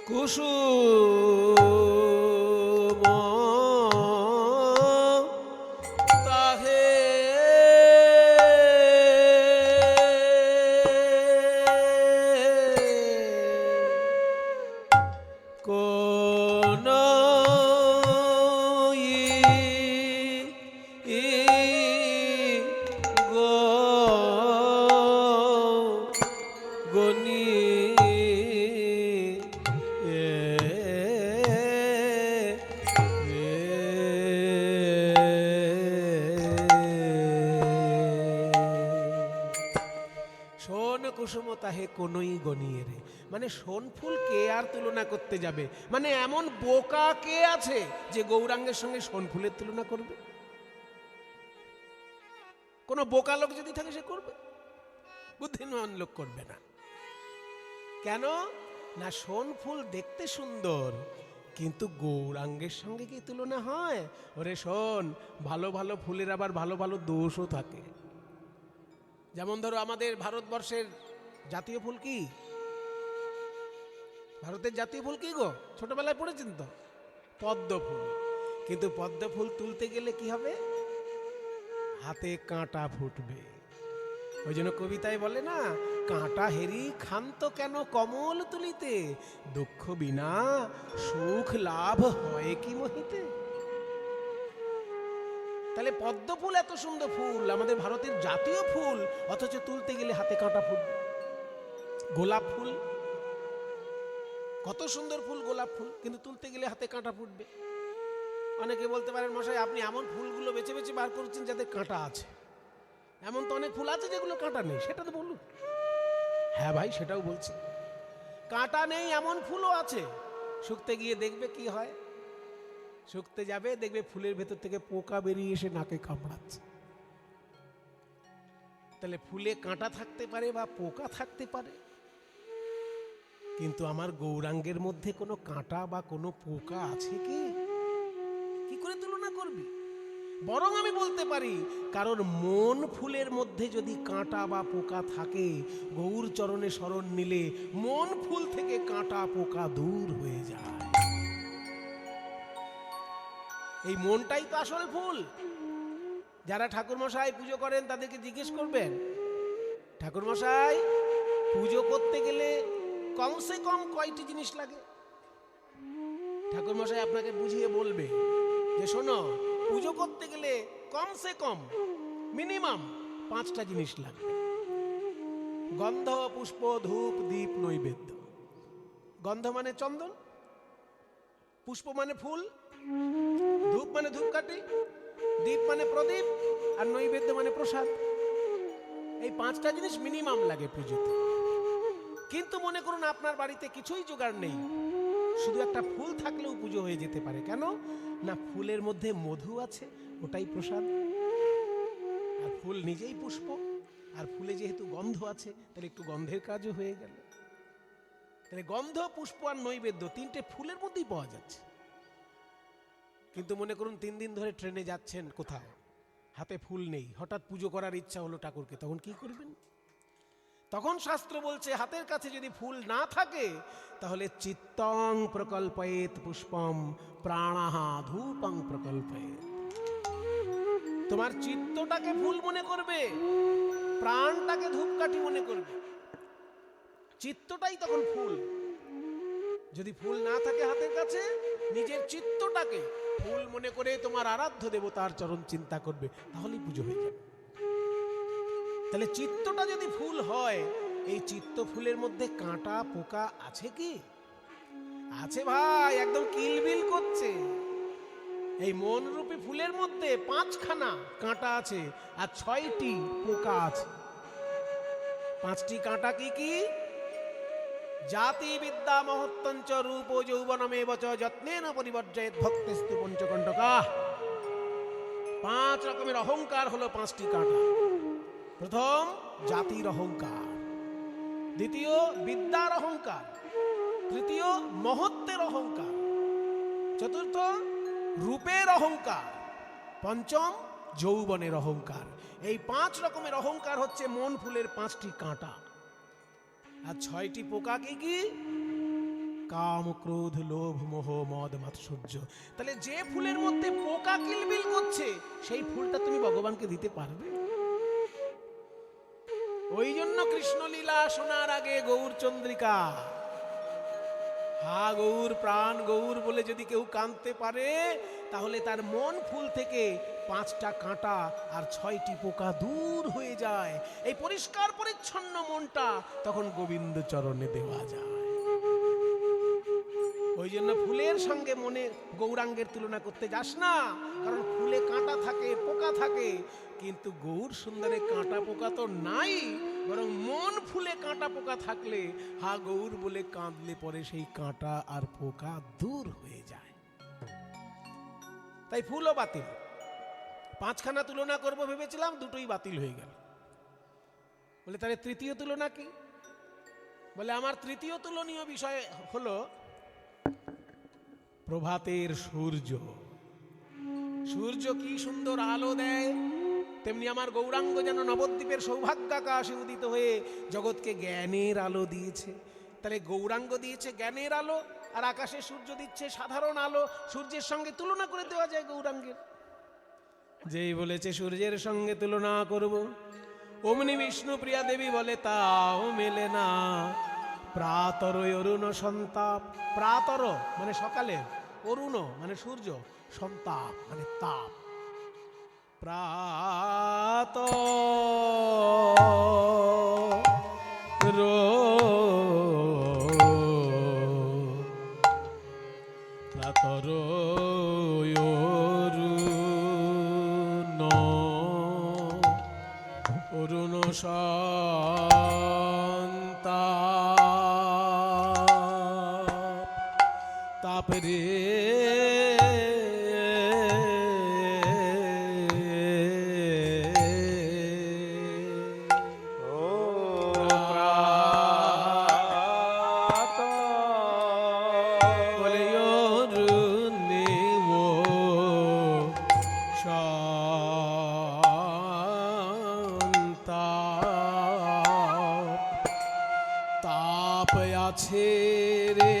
কুসুম তাহে কোন গনি কুসুম তাহে কোনই গনিয়ে রে, মানে সোন ফুল কে আর তুলনা করতে যাবে? মানে এমন বোকা কে আছে যে গৌরাঙ্গের সঙ্গে সোন ফুলের তুলনা করবে? কোন বোকা লোক যদি থাকে সে করবে, বুদ্ধিমান লোক করবে না। কেন না? সোন ফুল দেখতে সুন্দর, কিন্তু গৌরাঙ্গের সঙ্গে কি তুলনা হয়? ওরে শোন, ভালো ভালো ফুলের আবার ভালো ভালো দোষও থাকে। যেমন ধরো আমাদের ভারতবর্ষের জাতীয় ফুল কি? ভারতের জাতীয় ফুল কি গো? ছোটবেলায় পড়েছেন তো, পদ্ম ফুল। কিন্তু পদ্ম ফুল তুলতে গেলে কি হবে? হাতে কাঁটা ফুটবে। ওই জন্য কবিতায় বলে না, কাঁটা হেরি ক্ষান্ত কেন কমল তুলিতে, দুঃখ বিনা সুখ লাভ হয় কি মহিতে। তাহলে পদ্ম ফুল এত সুন্দর ফুল, আমাদের ভারতের জাতীয় ফুল, অথচ তুলতে গেলে হাতে কাঁটা ফুটবে। গোলাপ ফুল কত সুন্দর ফুল, গোলাপ ফুল, কিন্তু তুলতে গেলে হাতে কাঁটা ফুটবে। অনেকে বলতে পারেন, মশাই আপনি এমন ফুলগুলো বেছে বেছে বার করছেন যাদের কাঁটা আছে। এমন তো অনেক ফুল আছে যেগুলো কাঁটা নেই, সেটা তো বলুন। হ্যাঁ ভাই, সেটাও বলছি। কাঁটা নেই এমন ফুলও আছে, শুকতে গিয়ে দেখবে কি হয়। শুকতে যাবে, দেখবে ফুলের ভেতর থেকে পোকা বেরিয়ে এসে নাকে কামড়াচ্ছে। তাহলে ফুলে কাঁটা থাকতে পারে বা পোকা থাকতে পারে, কিন্তু আমার গৌরাঙ্গের মধ্যে কোনো কাঁটা বা কোনো পোকা আছে কি? কি করে তুলনা করবি? বরং আমি বলতে পারি, কারণ মন ফুলের মধ্যে যদি কাঁটা বা পোকা থাকে, গৌর চরণে শরণ নিলে মন ফুল থেকে কাঁটা পোকা দূর হয়ে যায়। এই মনটাই তো আসল ফুল। যারা ঠাকুরমশাই পুজো করেন তাদেরকে জিজ্ঞেস করবেন, ঠাকুরমশাই পুজো করতে গেলে কমসে কম কয়টি জিনিস লাগে? ঠাকুরমশাই আপনাকে বুঝিয়ে বলবে যে শোনো, পুজো করতে গেলে কমসে কম মিনিমাম 5টা জিনিস লাগবে। গন্ধ, পুষ্প, ধূপ, দীপ, নৈবেদ্য। গন্ধ মানে চন্দন, পুষ্প মানে ফুল, ধূপ মানে ধূপকাঠি, দীপ মানে প্রদীপ, আর নৈবেদ্য মানে প্রসাদ। এই 5টা জিনিস মিনিমাম লাগে পুজোতে। কিন্তু মনে করুন আপনার বাড়িতে কিছুই জোগাড় নেই, শুধু একটা ফুল থাকলেও পুজো হয়ে যেতে পারে। কেন? না ফুলের মধ্যে মধু আছে, ওটাই প্রসাদ। আর ফুল নিজেই পুষ্প, আর ফুলে যেহেতু গন্ধ আছে তাহলে একটু গন্ধের কাজও হয়ে গেল। তাহলে গন্ধ, পুষ্প আর নৈবেদ্য তিনটে ফুলের মধ্যেই পাওয়া যাচ্ছে। কিন্তু মনে করুন 3 দিন ধরে ট্রেনে যাচ্ছেন, কোথাও হাতে ফুল নেই, হঠাৎ পুজো করার ইচ্ছা হলো ঠাকুরকে, তখন কি করবেন? তখন শাস্ত্র বলছে হাতের কাছে যদি ফুল না থাকে তাহলে চিত্তং প্রকল্পয়েত পুষ্পম প্রাণাহা ধূপং প্রকল্পয়েত। তোমার চিত্তটাকে ফুল মনে করবে, প্রাণটাকে ধূপকাঠি মনে করবে। চিত্তটাই তখন ফুল। যদি ফুল না থাকে হাতের কাছে, নিজের চিত্তটাকে ফুল মনে করে তোমার আরাধ্য দেবতার চরণ চিন্তা করবে, তাহলেই পুজো হয়ে যাবে। তাহলে চিত্তটা যদি ফুল হয়, এই চিত্ত ফুলের মধ্যে কাঁটা পোকা আছে কি? আছে ভাই, একদম কিলবিল করছে। এই মন রূপী ফুলের মধ্যে 5খানা কাঁটা আছে আর 6টি পোকা আছে। 5টি কাঁটা কি কি? জাতি বিদ্যা মহত্তঞ্চ রূপ যৌবনমেব চ যত্নেন পরিবর্জয়েৎ ভক্তিস্তু পঞ্চকণ্টকা। 5 রকমের অহংকার হলো 5টি কাঁটা। প্রথম জাতির অহংকার, দ্বিতীয় বিদ্যার অহংকার, তৃতীয় মহত্বের অহংকার, চতুর্থ রূপের অহংকার, পঞ্চম যৌবনের অহংকার। এই 5 রকমের অহংকার হচ্ছে মন ফুলের 5টি কাঁটা। আর 6টি পোকা কি কি? কাম, ক্রোধ, লোভ, মোহ, মদ, মাৎসর্য। তাহলে যে ফুলের মধ্যে পোকা কিলবিল করছে, সেই ফুলটা তুমি ভগবানকে দিতে পারবে? ওই জন্য কৃষ্ণলীলা শোনার আগে গৌর চন্দ্রিকা, হা গৌর, প্রাণ গৌর বলে যদি কেউ কাঁদতে পারে, তাহলে তার মন ফুল থেকে 5টা কাঁটা আর 6টি পোকা দূর হয়ে যায়। এই পরিষ্কার পরিচ্ছন্ন মনটা তখন গোবিন্দ চরণে দেওয়া যায়। ওই জন্য ফুলের সঙ্গে মনে গৌরাঙ্গের তুলনা করতে যাস না, কারণ ফুলে কাঁটা থাকে, পোকা থাকে, কিন্তু গৌর সুন্দরে কাঁটা পোকা তো নাই, বরং মন ফুলে কাঁটা পোকা থাকলে হা গৌর বলে কাঁদলে পরে সেই কাঁটা আর পোকা দূর হয়ে যায়। তাই ফুলও বাতিল। 5খানা তুলনা করব ভেবেছিলাম, 2টোই বাতিল হয়ে গেল। বলে তাহলে তৃতীয় তুলনা কি? বলে আমার তৃতীয় তুলনীয় বিষয় হলো প্রভাতের সূর্য। সূর্য কি সুন্দর আলো দেয়, তেমনি আমার গৌরাঙ্গ যেন নবদ্বীপের সৌভাগ্যাকাশে উদিত হয়ে জগৎকে জ্ঞানের আলো দিয়েছে। তাহলে গৌরাঙ্গ দিয়েছে জ্ঞানের আলো, আর আকাশে সূর্য দিচ্ছে সাধারণ আলো। সূর্যের সঙ্গে তুলনা করে দেওয়া যায় গৌরাঙ্গের? যেই বলেছে সূর্যের সঙ্গে তুলনা করব, অমনি বিষ্ণু প্রিয়া দেবী বলে তাও মেলে না। প্রাতর অরুণ সন্তাপ, প্রাতর মানে সকালে, অরুণ মানে সূর্য, সন্তাপ মানে তাপ। প্রাতর অরুণ সন্তাপ, তাপরে আছে রে।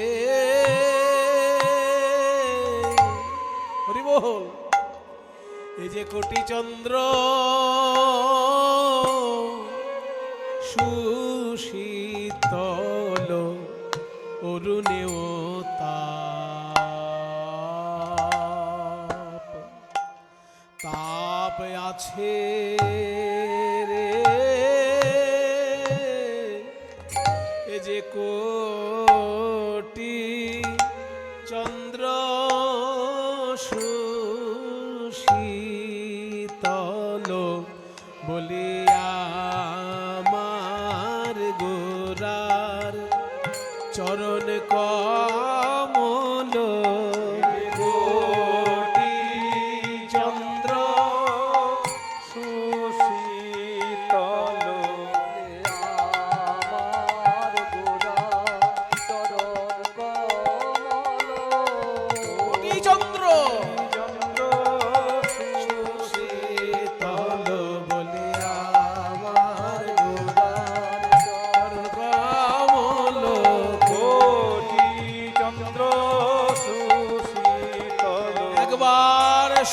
হরি বল। এই যে কোটি চন্দ্র সুশীতল অরুণেও তাপ, তাপ আছে রে। এ যে কোটি চন্দ্র সুশীতল বলিয়া আমার গোরার চরণ কমল কোটি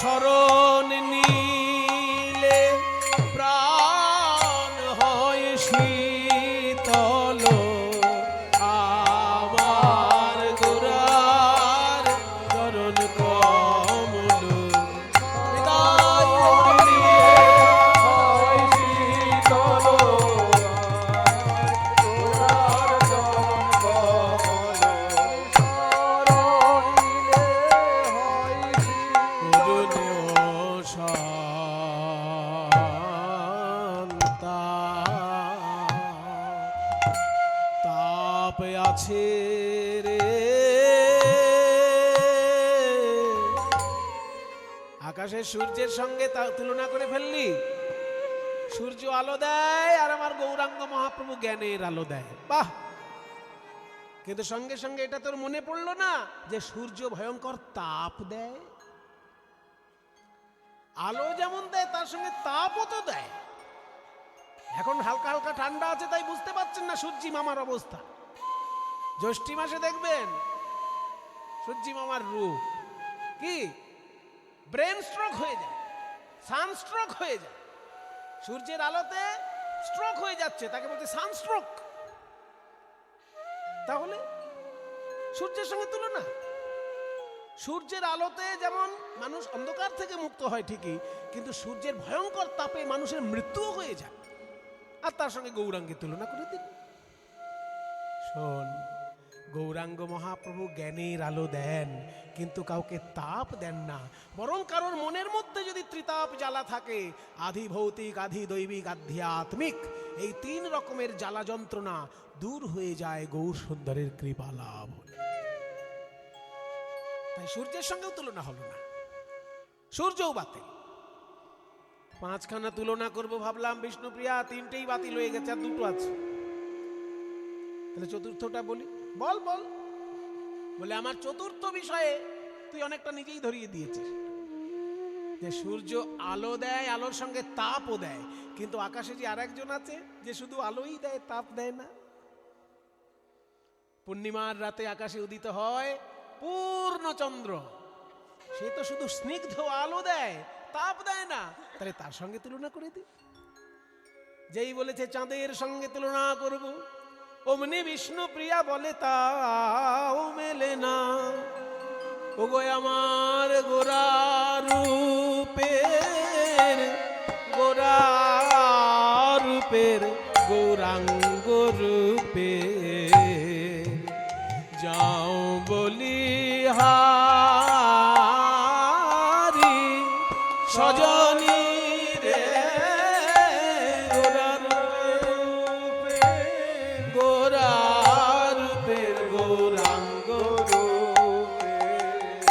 শরণ নিলে প্রাণ হয় শীতল, আমার গোরার চরণ কমল হৃদয় দিলে হয় শীতল, গোরার চরণ কমল শরণ নিলে হয় করুণ শান্তা। তাপ আছে রে আকাশে সূর্যের সঙ্গে তা তুলনা করে ফেললি। সূর্য আলো দেয় আর আমার গৌরাঙ্গ মহাপ্রভু জ্ঞানের আলো দেয়, বাহ। কিন্তু সঙ্গে সঙ্গে এটা তোর মনে পড়লো না যে সূর্য ভয়ঙ্কর তাপ দেয়। আলো যেমন দেয় তার সঙ্গে তাপও তো দেয়। এখন হালকা হালকা ঠান্ডা আছে তাই বুঝতে পারছেন না সূর্যি মামার অবস্থা। জ্যৈষ্ঠী মাসে দেখবেন সূর্যি মামার রূপ কি, ব্রেন স্ট্রোক হয়ে যায়, সানস্ট্রোক হয়ে যায়। সূর্যের আলোতে স্ট্রোক হয়ে যাচ্ছে, তাকে বলছে সানস্ট্রোক। তাহলে সূর্যের সঙ্গে তুলনা। সূর্যের আলোতে যেমন মানুষ অন্ধকার থেকে মুক্ত হয় ঠিকই, কিন্তু সূর্যের ভয়ঙ্কর তাপে মানুষের মৃত্যুও হয়ে যায়। আর তার সঙ্গে গৌরাঙ্গের তুলনা করে দিন। শোন, গৌরাঙ্গ মহাপ্রভু জ্ঞানের আলো দেন, কিন্তু কাউকে তাপ দেন না। বরং কারোর মনের মধ্যে যদি ত্রিতাপ জ্বালা থাকে, আধি ভৌতিক, আধি দৈবিক, আধ্যাত্মিক, এই তিন রকমের জ্বালা যন্ত্রণা দূর হয়ে যায় গৌর সুন্দরের কৃপা লাভ। তাই সূর্যের সঙ্গেও তুলনা হলো না, সূর্যও বাতিল। পাঁচখানা তুলনা করব ভাবলাম, বিষ্ণুপ্রিয়া তিনটেই বাতিল হয়ে গেছে, আর দুটো আছে। তাহলে চতুর্থটা বলি। বল বল। বলে আমার চতুর্থ বিষয়ে তুই অনেকটা নিজেই ধরিয়ে দিয়েছিস, যে সূর্য আলো দেয়, আলোর সঙ্গে তাপও দেয়। কিন্তু আকাশে যে আরেকজন আছে যে শুধু আলোই দেয়, তাপ দেয় না। পূর্ণিমার রাতে আকাশে উদিত হয় পূর্ণচন্দ্র, সে তো শুধু স্নিগ্ধ আলো দেয়, তাপ দেয় না। তাহলে তার সঙ্গে তুলনা করে দি। যেই বলেছে চাঁদের সঙ্গে তুলনা করব, অমনি বিষ্ণু প্রিয়া বলে তাও মেলে না। ওগো আমার গোরা রূপের, গোরা রূপের, গৌরাঙ্গ রূপের যাও বলি হারি সজনী রে, গোরা রূপের, গোরা রূপের, গৌরাঙ্গ রূপের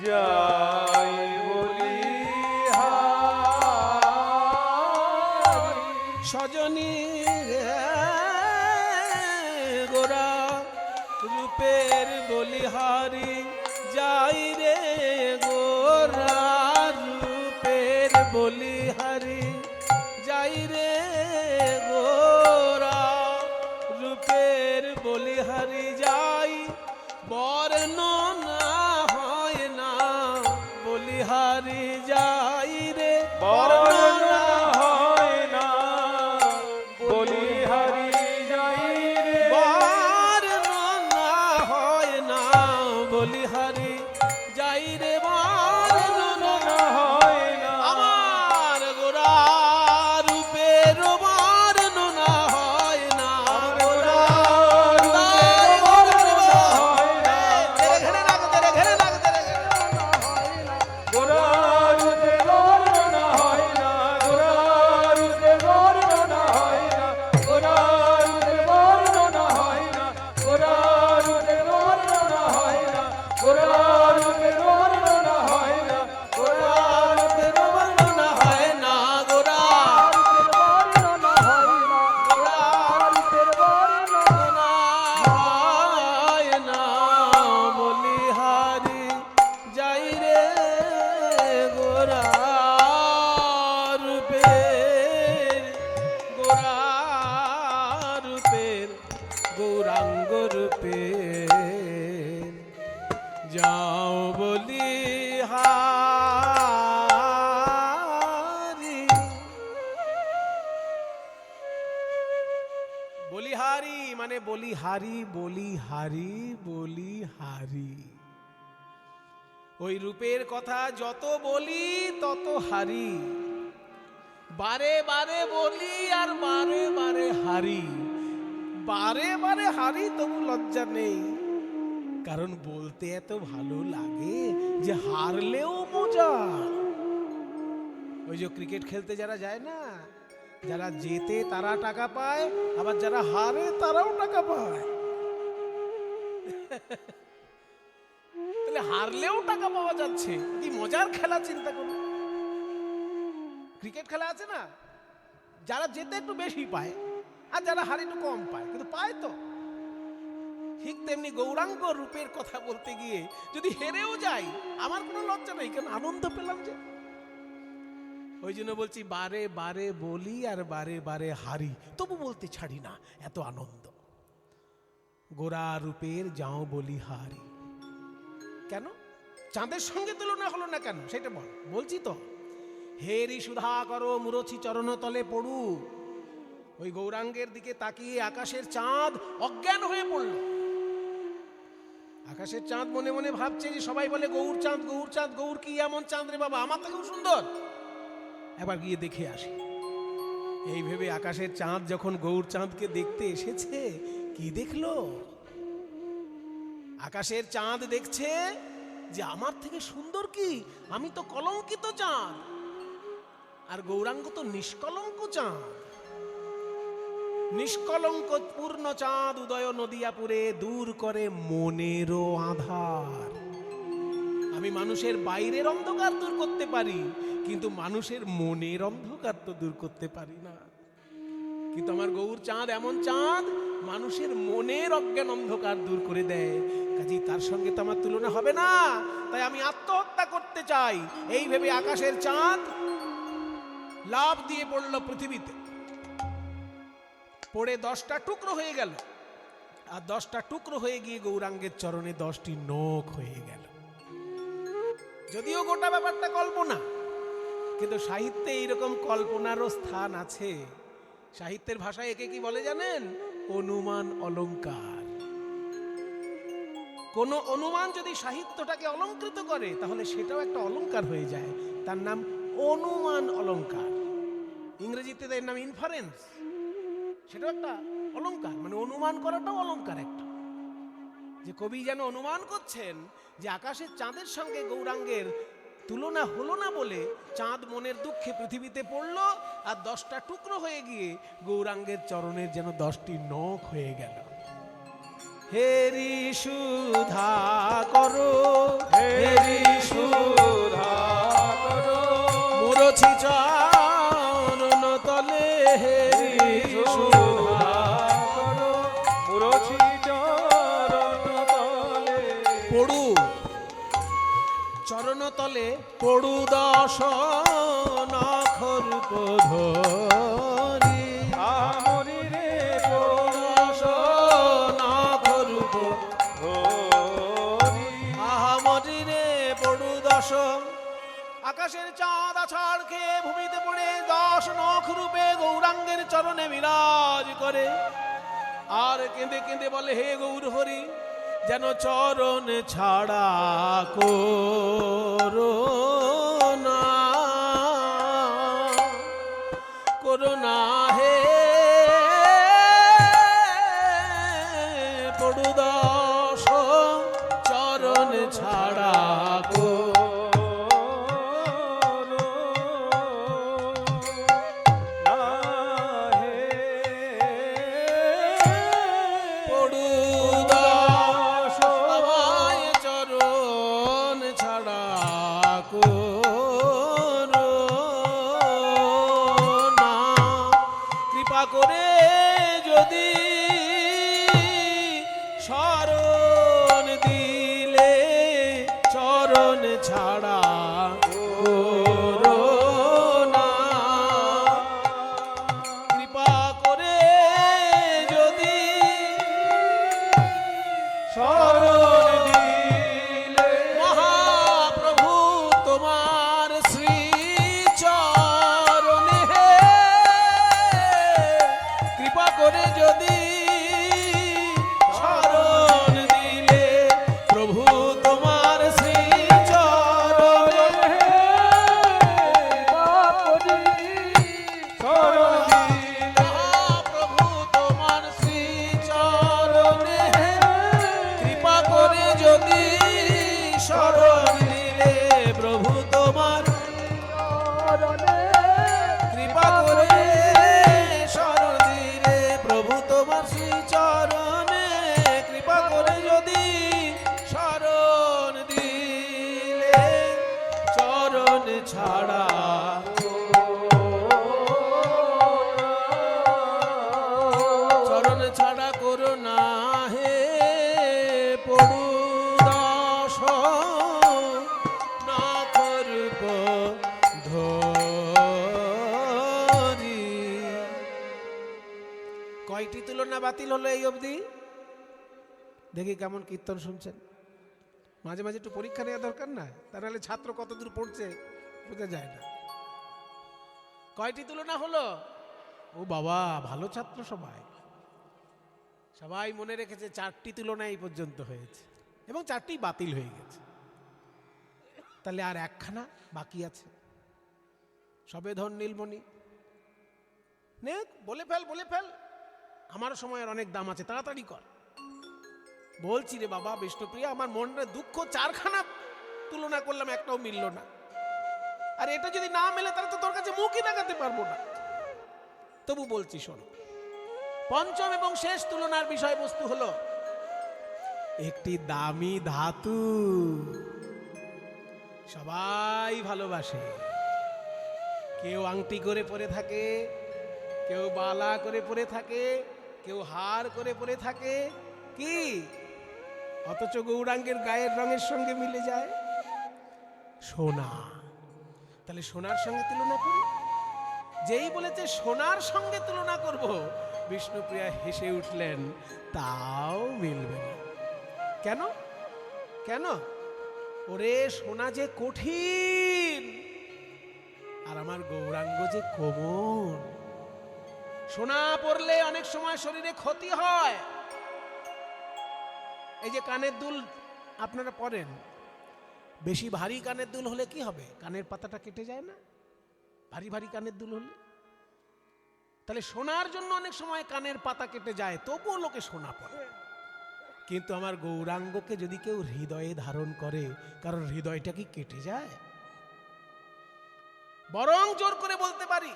যাই বলি হারি সজনী রে, গোরা রূপের বলিহারি যাই রে, গোরা রূপের বলিহারি যাই রে, গোরা রূপের বলিহারি যাই। বর্ণনা হয় না বলিহারি যাই রে, বর্ণনা হয় না বলিহারি যাই রে, বর্ণনা হয় না বলিহারি যাই রে, বর্ণনা হয় না আমার গোরা রূপের, বর্ণনা হয় না গোরা রূপের, বর্ণনা হয় না। তেরে ঘেরে লাগ, তেরে ঘেরে লাগ, তেরে ঘেরে লাগ হয় না গোরা রূপের, বর্ণনা হয় না বলি হারি, বলি হারি, বলি হারি। ওই রূপের কথা যত বলি তত হারি, বারে বারে বলি আর বারে বারে হারি। বারে বারে হারি তবু লজ্জা নেই, কারণ বলতে এত ভালো লাগে যে হারলেও মজা। ওই যে ক্রিকেট খেলতে যারা যায় না, যারা জেতে তারা টাকা পায়, আবার যারা হারে তারাও টাকা পায়। তাহলে হারলেও টাকা পাওয়া যাচ্ছে, কি মজার খেলা চিন্তা করুন। ক্রিকেট খেলা আছে না, যারা জেতে একটু বেশি পায় আর যারা হারে একটু কম পায়, কিন্তু পায় তো। ঠিক তেমনি গৌরাঙ্গ রূপের কথা বলতে গিয়ে যদি হেরেও যাই আমার কোনো লজ্জা নেই, কেন আনন্দ পেলাম যে। ওই জন্য বলছি বারে বারে বলি আর বারে বারে হারি, তবু বলতে ছাড়ি না, এত আনন্দ। গোরা রূপের যাও বলি হারি। কেন চাঁদের সঙ্গে তুলনা হলো না কেন সেটা বল। বলছি তো, হেরি সুধা করো মুরছি চরণ তলে পড়ু। ওই গৌরাঙ্গের দিকে তাকিয়ে আকাশের চাঁদ অজ্ঞান হয়ে পড়ল। আকাশের চাঁদ মনে মনে ভাবছে যে সবাই বলে গৌর চাঁদ, গৌর চাঁদ, গৌর কি এমন চাঁদ রে বাবা, আমার থেকেও সুন্দর, এবার গিয়ে দেখে আসি। এই ভেবে আকাশের চাঁদ যখন গৌর চাঁদকে দেখতে এসেছে, কি দেখলো? আকাশের চাঁদ দেখছে যে আমার থেকে সুন্দর কি, আমি তো কলঙ্কিত চাঁদ, আর গৌরাঙ্গ তো নিষ্কলঙ্ক চাঁদ। নিষ্কলঙ্ক পূর্ণ চাঁদ উদয় নদিয়াপুরে, দূর করে মনেরও আধার। আমি মানুষের বাইরের অন্ধকার দূর করতে পারি, কিন্তু মানুষের মনের অন্ধকার তো দূর করতে পারি না। কিন্তু আমার গৌর চাঁদ এমন চাঁদ, মানুষের মনের অজ্ঞান অন্ধকার দূর করে দেয়। কাজেই তার সঙ্গে তো আমার তুলনা হবে না, তাই আমি আত্মহত্যা করতে চাই। এই ভেবে আকাশের চাঁদ লাফ দিয়ে পড়ল পৃথিবীতে, পড়ে 10টা টুকরো হয়ে গেল। আর 10টা টুকরো হয়ে গিয়ে গৌরাঙ্গের চরণে 10টি নখ হয়ে গেল। যদিও গোটা ব্যাপারটা কল্পনা, কিন্তু সাহিত্যে এইরকম কল্পনারও স্থান আছে। সাহিত্যের ভাষায় একে কি বলে জানেন? অনুমান অলংকার। কোন অনুমান যদি সাহিত্যটাকে অলংকৃত করে, তাহলে সেটাও একটা অলংকার হয়ে যায়, তার নাম অনুমান অলংকার। ইংরেজিতে এর নাম ইনফারেন্স। সেটাও একটা অলংকার, মানে অনুমান করাটাও অলংকার একটা। যে কবি যেন অনুমান করছেন যে আকাশের চাঁদের সঙ্গে গৌরাঙ্গের তুলনা হলো না বলে চাঁদ মনের দুঃখে পৃথিবীতে পড়ল, আর 10টা টুকরো হয়ে গিয়ে গৌরাঙ্গের চরণের যেন 10টি নখ হয়ে গেল। হেরি সুধা করো, হেরি সুধা করো মুরছি চরণ তলে, হেরি সুধা করো মুরছি চরণ তলে পড়ু। চরণ তলে পড়ু 10 নখ রূপ ধরি, আমরি রে পড়ু 10 নখ রূপ ধরি, আমরি রে পড়ু 10। আকাশের চাঁদ আছাড় খেয়ে ভূমিতে পড়ে 10 নখ রূপে গৌরাঙ্গের চরণে বিরাজ করে, আর কেঁদে কেঁদে বলে, হে গৌর হরি, যেন চরণ ছাড়া করোনা, করোনা হে পড়ু 10 চরণ ছাড়া করো চরণ ছাড়া চরণ ছাড়া করো না হে পড়ু দাস না করব ধরি। কয়টি তুলনা বাতিল হলো এই অবধি? দেখি কেমন কীর্তন শুনছেন। মাঝে মাঝে একটু পরীক্ষা নেওয়া দরকার না, তা নাহলে ছাত্র কতদূর পড়ছে বোঝা যায় না। কয়টি তুলনা হলো? ও বাবা, ভালো ছাত্র সবাই, সবাই মনে রেখেছে 4টি তুলনা এই পর্যন্ত হয়েছে এবং 4টি বাতিল হয়ে গেছে। তাহলে আর একখানা বাকি আছে, সবেধন নীলমণি। নে বলে ফেল, বলে ফেল, আমার সময়ের অনেক দাম আছে, তাড়াতাড়ি কর। বলছি রে বাবা বিষ্ণুপ্রিয়া, আমার মনে দুঃখ, 4খানা তুলনা করলাম, একটাও মিলল না। আর এটা যদি না মেলে তাহলে তো তোর কাছে মুখই দেখাতে পারবো না। তবু বলছি শোন, পঞ্চম এবং শেষ তুলনার বিষয়বস্তু হলো একটি দামি ধাতু সবাই ভালোবাসে। কেউ আংটি করে পরে থাকে, কেউ বালা করে পরে থাকে, কেউ হার করে পরে থাকে, কি অথচ গৌরাঙ্গের গায়ের রঙের সঙ্গে মিলে যায় সোনা। তাহলে সোনার সঙ্গে তুলনা করি। যেই বলেছে সোনার সঙ্গে তুলনা করব, বিষ্ণুপ্রিয়া হেসে উঠলেন, তাও মিলবে না। কেন? কেন? ওরে সোনা যে কঠিন আর আমার গৌরাঙ্গ যে কোমল। সোনা পরলে অনেক সময় শরীরে ক্ষতি হয়। এই যে কানের দুল আপনারা পরেন, বেশি ভারী কানের দুল হলে কি হবে? কানের পাতাটা কেটে যায় না ভারী ভারী কানের দুল হলে? তাহলে সোনার জন্য অনেক সময় কানের পাতা কেটে যায়, তবুও লোকে সোনা পরে। কিন্তু আমার গৌরাঙ্গকে যদি কেউ হৃদয়ে ধারণ করে, কারণ হৃদয়টা কি কেটে যায়? বরং জোর করে বলতে পারি,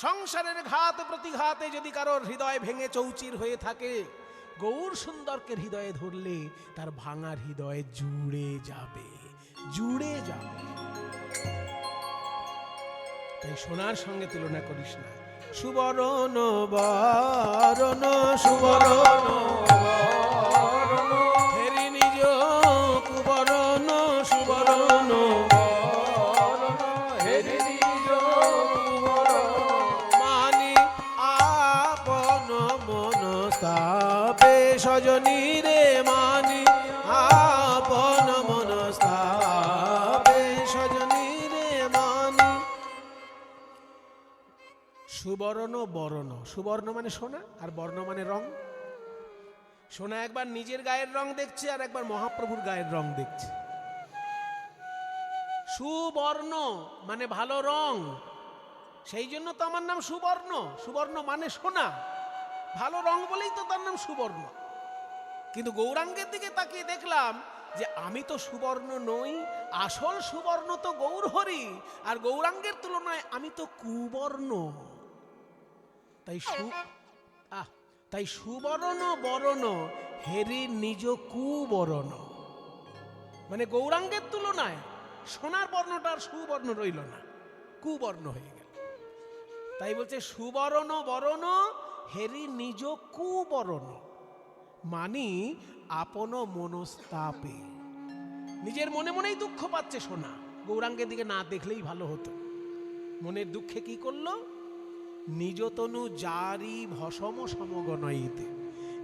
সংসারের ঘাত প্রতিঘাতে যদি কারোর হৃদয় ভেঙে চৌচির হয়ে থাকে, গৌর সুন্দরকে হৃদয়ে ধরলে তার ভাঙার হৃদয়ে জুড়ে যাবে, জুড়ে যাবে। তাই সোনার সঙ্গে তুলনা করিস না। সুবরণ বরণ সুবরণ হেরি নিজ কুবরণ সুবরণ হেরি নিজ মানি আপন মন স্থাপে সজনী রে, মানি আপন মন স্থাপে সজনী রে, মানি। সুবর্ণ বর্ণ, সুবর্ণ মানে সোনা আর বর্ণ মানে রং। সোনা একবার নিজের গায়ের রং দেখছে আর একবার মহাপ্রভুর গায়ের রং দেখছে। সুবর্ণ মানে ভালো রং, সেই জন্য তো আমার নাম সুবর্ণ। সুবর্ণ মানে সোনা, ভালো রং বলেই তো তার নাম সুবর্ণ। কিন্তু গৌরাঙ্গের দিকে তাকিয়ে দেখলাম যে আমি তো সুবর্ণ নই, আসল সুবর্ণ তো গৌরহরি, আর গৌরাঙ্গের তুলনায় আমি তো কুবর্ণ। তাই সুবর্ণ বরণ হেরি নিজ কুবরণ, মানে গৌরাঙ্গের তুলনায় সোনার বর্ণটা আর সুবর্ণ রইল না, কুবর্ণ হয়ে গেল। তাই বলছে সুবর্ণ বরণ হেরি নিজ কুবরণ, মানি আপন মনস্তাপে। নিজের মনে মনেই দুঃখ পাচ্ছে সোনা, গৌরাঙ্গের দিকে না দেখলেই ভালো হতো। মনের দুঃখে কি করলো? নিজ তনু জারি ভসম সমগণইতে,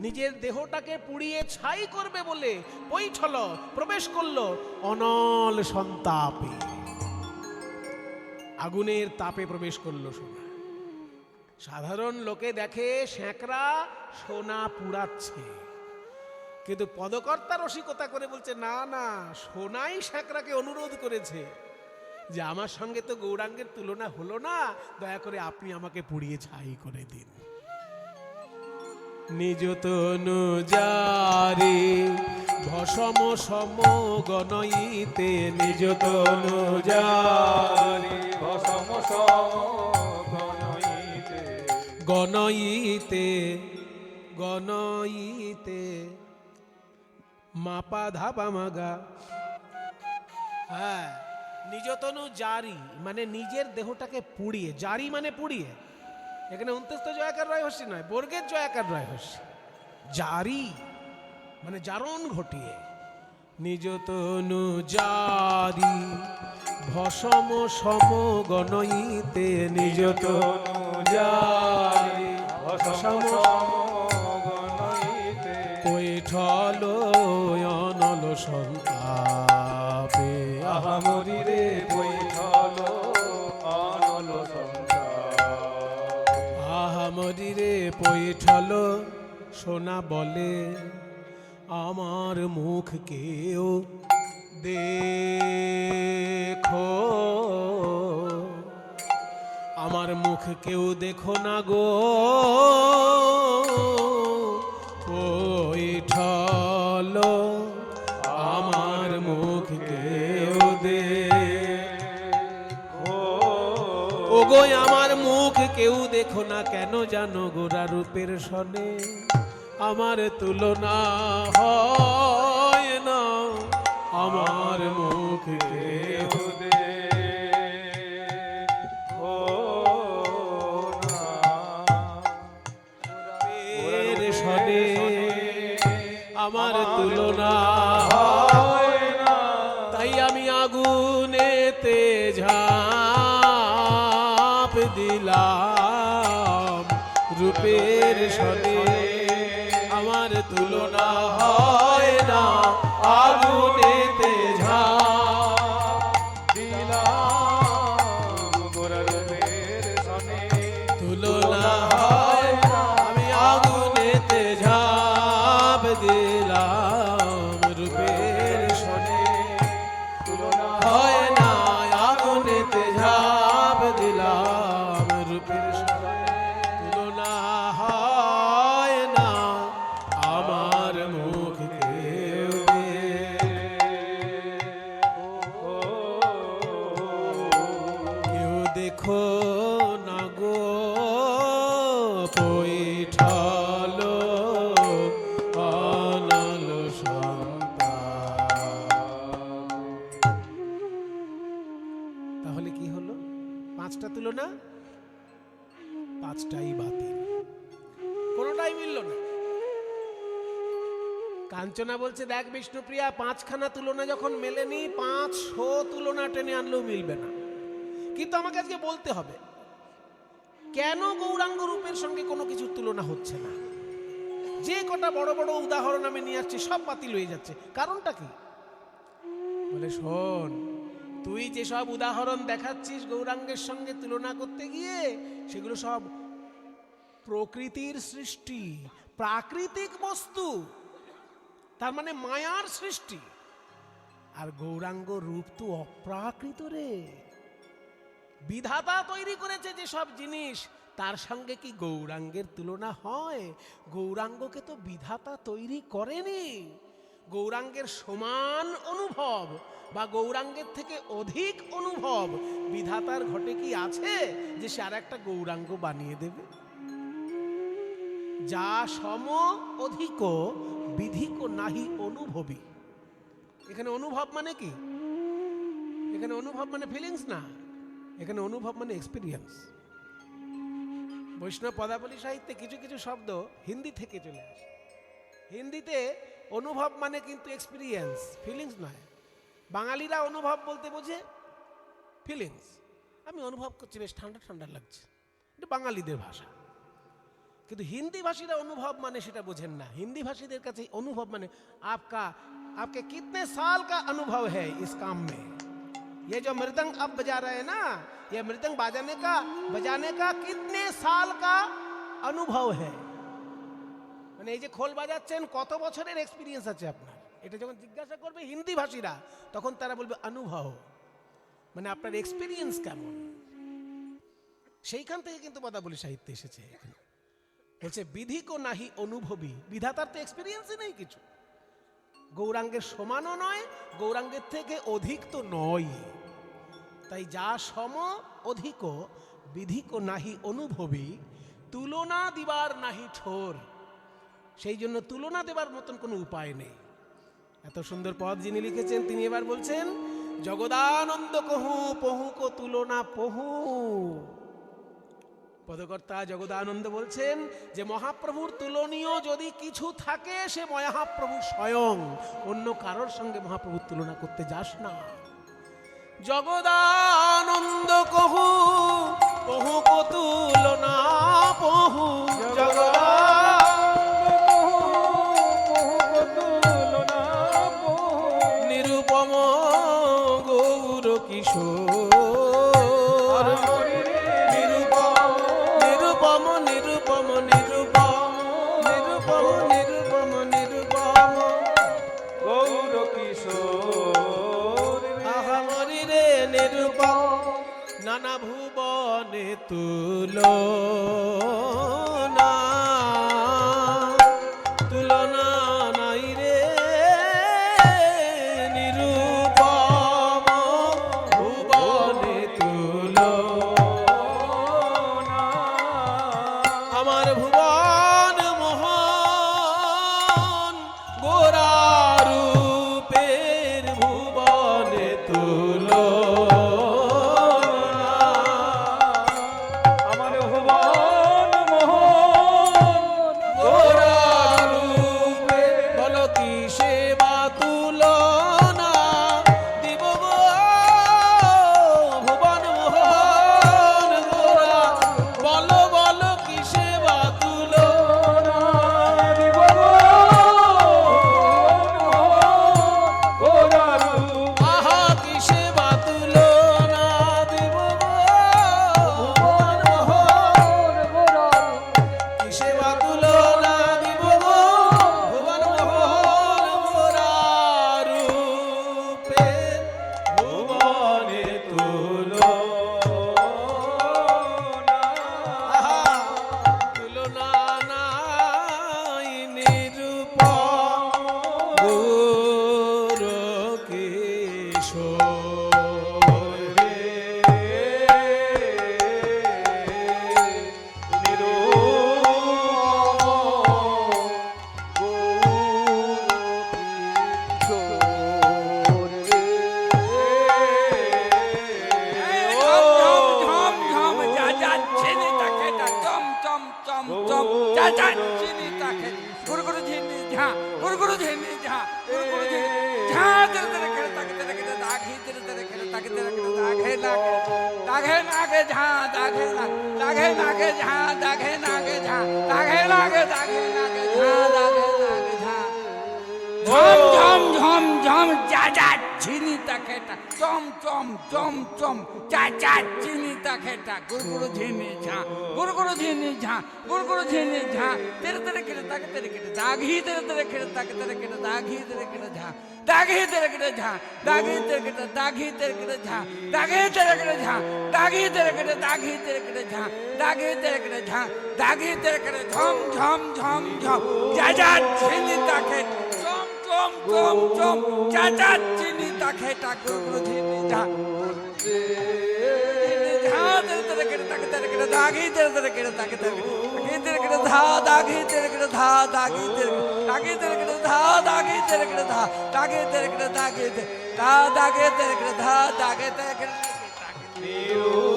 নিজের দেহটাকে পুড়িয়ে ছাই করবে বলে পৈঠল প্রবেশ করলো অনল সন্তাপে। আগুনের তাপে প্রবেশ করলো সোনা। সাধারণ লোকে দেখে স্যাঁকড়া সোনা পুড়াচ্ছে, কিন্তু পদকর্তা রসিকতা করে বলছে না না, সোনাই স্যাঁকড়াকে অনুরোধ করেছে যে আমার সঙ্গে তো গৌরাঙ্গের তুলনা হলো না, দয়া করে আপনি আমাকে পুড়িয়ে ছাই করে দিন। নিজ তনু জারি ভসম সমগণইতে, নিজ তনু জারি ভসম সমগণইতে, গণইতে গণইতে মাপা ধাপা মাগা। হ্যাঁ, নিজতনু জারি মানে নিজের দেহটাকে পুড়িয়ে, জারি মানে পুড়িয়ে, এখানে অন্তস্থ জয়াকার রয় হস্যি নয়, বর্গের জয়াকার রয় হস্যি। জারি মানে জারণ ঘটিয়ে, নিজতনু জারি ভসম সম গণইতে, নিজতনু জারি ভসম গণইতে, কৈঠল অনল সন্তাপে, আহামরি রে কৈঠল অনল সন্তাপ। আহামরি রে পৈঠল সোনা বলে, আমার মুখ কেউ দেখো, আমার মুখ কেউ দেখো না গো, পৈঠল আমার মুখ কেউ দেখো, ও গো আমার মুখ কেউ দেখো না কেন জানো, গোরা রূপের সনে আমার তুলনা হয় না, আমার মুখ কেউ দেখো না। রূপের সনে আমার তুলনা হয় না, তাই আমি আগুনেতে ঝাঁপ দিলাম, রূপের সনে আমার তুলনা হয় না, আগুনেতে ঝাঁপ দিলাম, গোরা রূপের সনে তুলনা হয় না, আমি আগুনেতে ঝাঁপ দিলাম, রূপের সনে তুলনা হয় না, আগুনেতে ঝাঁপ দিলাম, রূপের সনে তুলনা হয় না, আমার মুখ কেউ কেউ দেখো না গো, পৈঠল অনল সন্তাপ। তাহলে কি হলো? 5টা তুলনা, 5টাই বাতিল, কোনোটাই মিলল না। কাঞ্চনা বলছে, দেখ বিষ্ণুপ্রিয়া, 5খানা তুলনা যখন মেলেনি, 500 তুলনা টেনে আনলেও মিলবে না। কিন্তু আমাকে আজকে বলতে হবে কেন গৌরাঙ্গ রূপের সঙ্গে কোনো কিছুর তুলনা হচ্ছে না। যে কটা বড় বড় উদাহরণ আমি নিয়ে আসছি সব বাতিল হয়ে যাচ্ছে, কারণটা কি? বলে, শোন, তুই যে সব উদাহরণ দেখাচ্ছিস গৌরাঙ্গের সঙ্গে তুলনা করতে গিয়ে, সেগুলো সব প্রকৃতির সৃষ্টি, প্রাকৃতিক বস্তু, তার মানে মায়ার সৃষ্টি। আর গৌরাঙ্গ রূপ তো অপ্রাকৃত রে, বিধাতা তৈরি করেছে যে সব জিনিস, তার সঙ্গে কি গৌরাঙ্গের তুলনা হয়? গৌরাঙ্গকে তো বিধাতা তৈরি করেনি। গৌরাঙ্গের সমান অনুভব বা গৌরাঙ্গের থেকে অধিক অনুভব বিধাতার ঘটে কি আছে যে সে আর একটা গৌরাঙ্গ বানিয়ে দেবে? যা সম অধিক বিধিক নাহি অনুভবী। এখানে অনুভব মানে কি? এখানে অনুভব মানে ফিলিংস না, এখানে অনুভব মানে এক্সপিরিয়েন্স। বৈষ্ণব পদাবলী সাহিত্যে কিছু কিছু শব্দ হিন্দি থেকে চলে আসে। হিন্দিতে অনুভব মানে কিন্তু এক্সপিরিয়েন্স, ফিলিংস নয়। বাঙালিরা অনুভব বলতে বোঝে ফিলিংস। আমি অনুভব করছি বেশ ঠান্ডা ঠান্ডা লাগছে, এটা বাঙালিদের ভাষা। কিন্তু হিন্দি ভাষীরা অনুভব মানে সেটা বোঝেন না। হিন্দি ভাষীদের কাছে অনুভব মানে आपके कितने साल का अनुभव है इस काम में? ये जो मृदंग अब बजा रहे हैं ना, ये मृदंग बजाने का कितने साल का अनुभव है? মানে এই যে খোল বাজাচ্ছেন, কত বছরের এক্সপিরিয়েন্স আছে আপনার? এটা যখন জিজ্ঞাসা করবে হিন্দি ভাষীরা, তখন তারা বলবে অনুভব, মানে আপনার এক্সপিরিয়েন্স কেমন। সেইখান থেকে কিন্তু পদাবলী সাহিত্য এসেছে। বলছে বিধিক নাহি অনুভবী, বিধাতার তো এক্সপিরিয়েন্সই নেই কিছু। গৌরাঙ্গের সমানও নয়, গৌরাঙ্গের থেকে অধিক তো নয়। তাই যা সম অধিক বিধিক নাহি অনুভবী, তুলনা দিবার নাহি ঠোর। সেই জন্য তুলনা দেবার মতন কোনো উপায় নেই। এত সুন্দর পদ যিনি লিখেছেন তিনি এবার বলছেন জগদানন্দ কহু পহু কো তুলনা পহু। পদকর্তা জগদানন্দ বলছেন যে মহাপ্রভুর তুলনীয় যদি কিছু থাকে সে মহাপ্রভু স্বয়ং, অন্য কারোর সঙ্গে মহাপ্রভুর তুলনা করতে যাস না। জগদানন্দ কহু পহু কো তুলনা পহু, নিরুপম গৌর কিশোর, নিরুপম নিরুপম নিরুপম নিরুপম নিরুপম নিরুপম গৌর কিশোর আহামরি রে নিরুপম, নানা ভুবনে তুলনা, তুলনা নাই রে নিরুপম ভুবনে তুলনা। আমার ভুবন মোহন গোরা রূপের ভুবনে তুলনা, আমার ভুবন মোহন গোরা রূপে বল কি সেবা তুলনা দিব গো, ভুবন মোহন গোরা বল বল কি সেবা তুলনা দিব গোরারু আহা কি সেবা তুলনা দিব গো, ভুবন মোহন কি সেবা তুলনা দিব গো, ভুবন মোহন গোরা রূপে ভুবনে তুলনা, আহা তুলনা নাই নিরূপম গৌর কিশোর রে। নিরু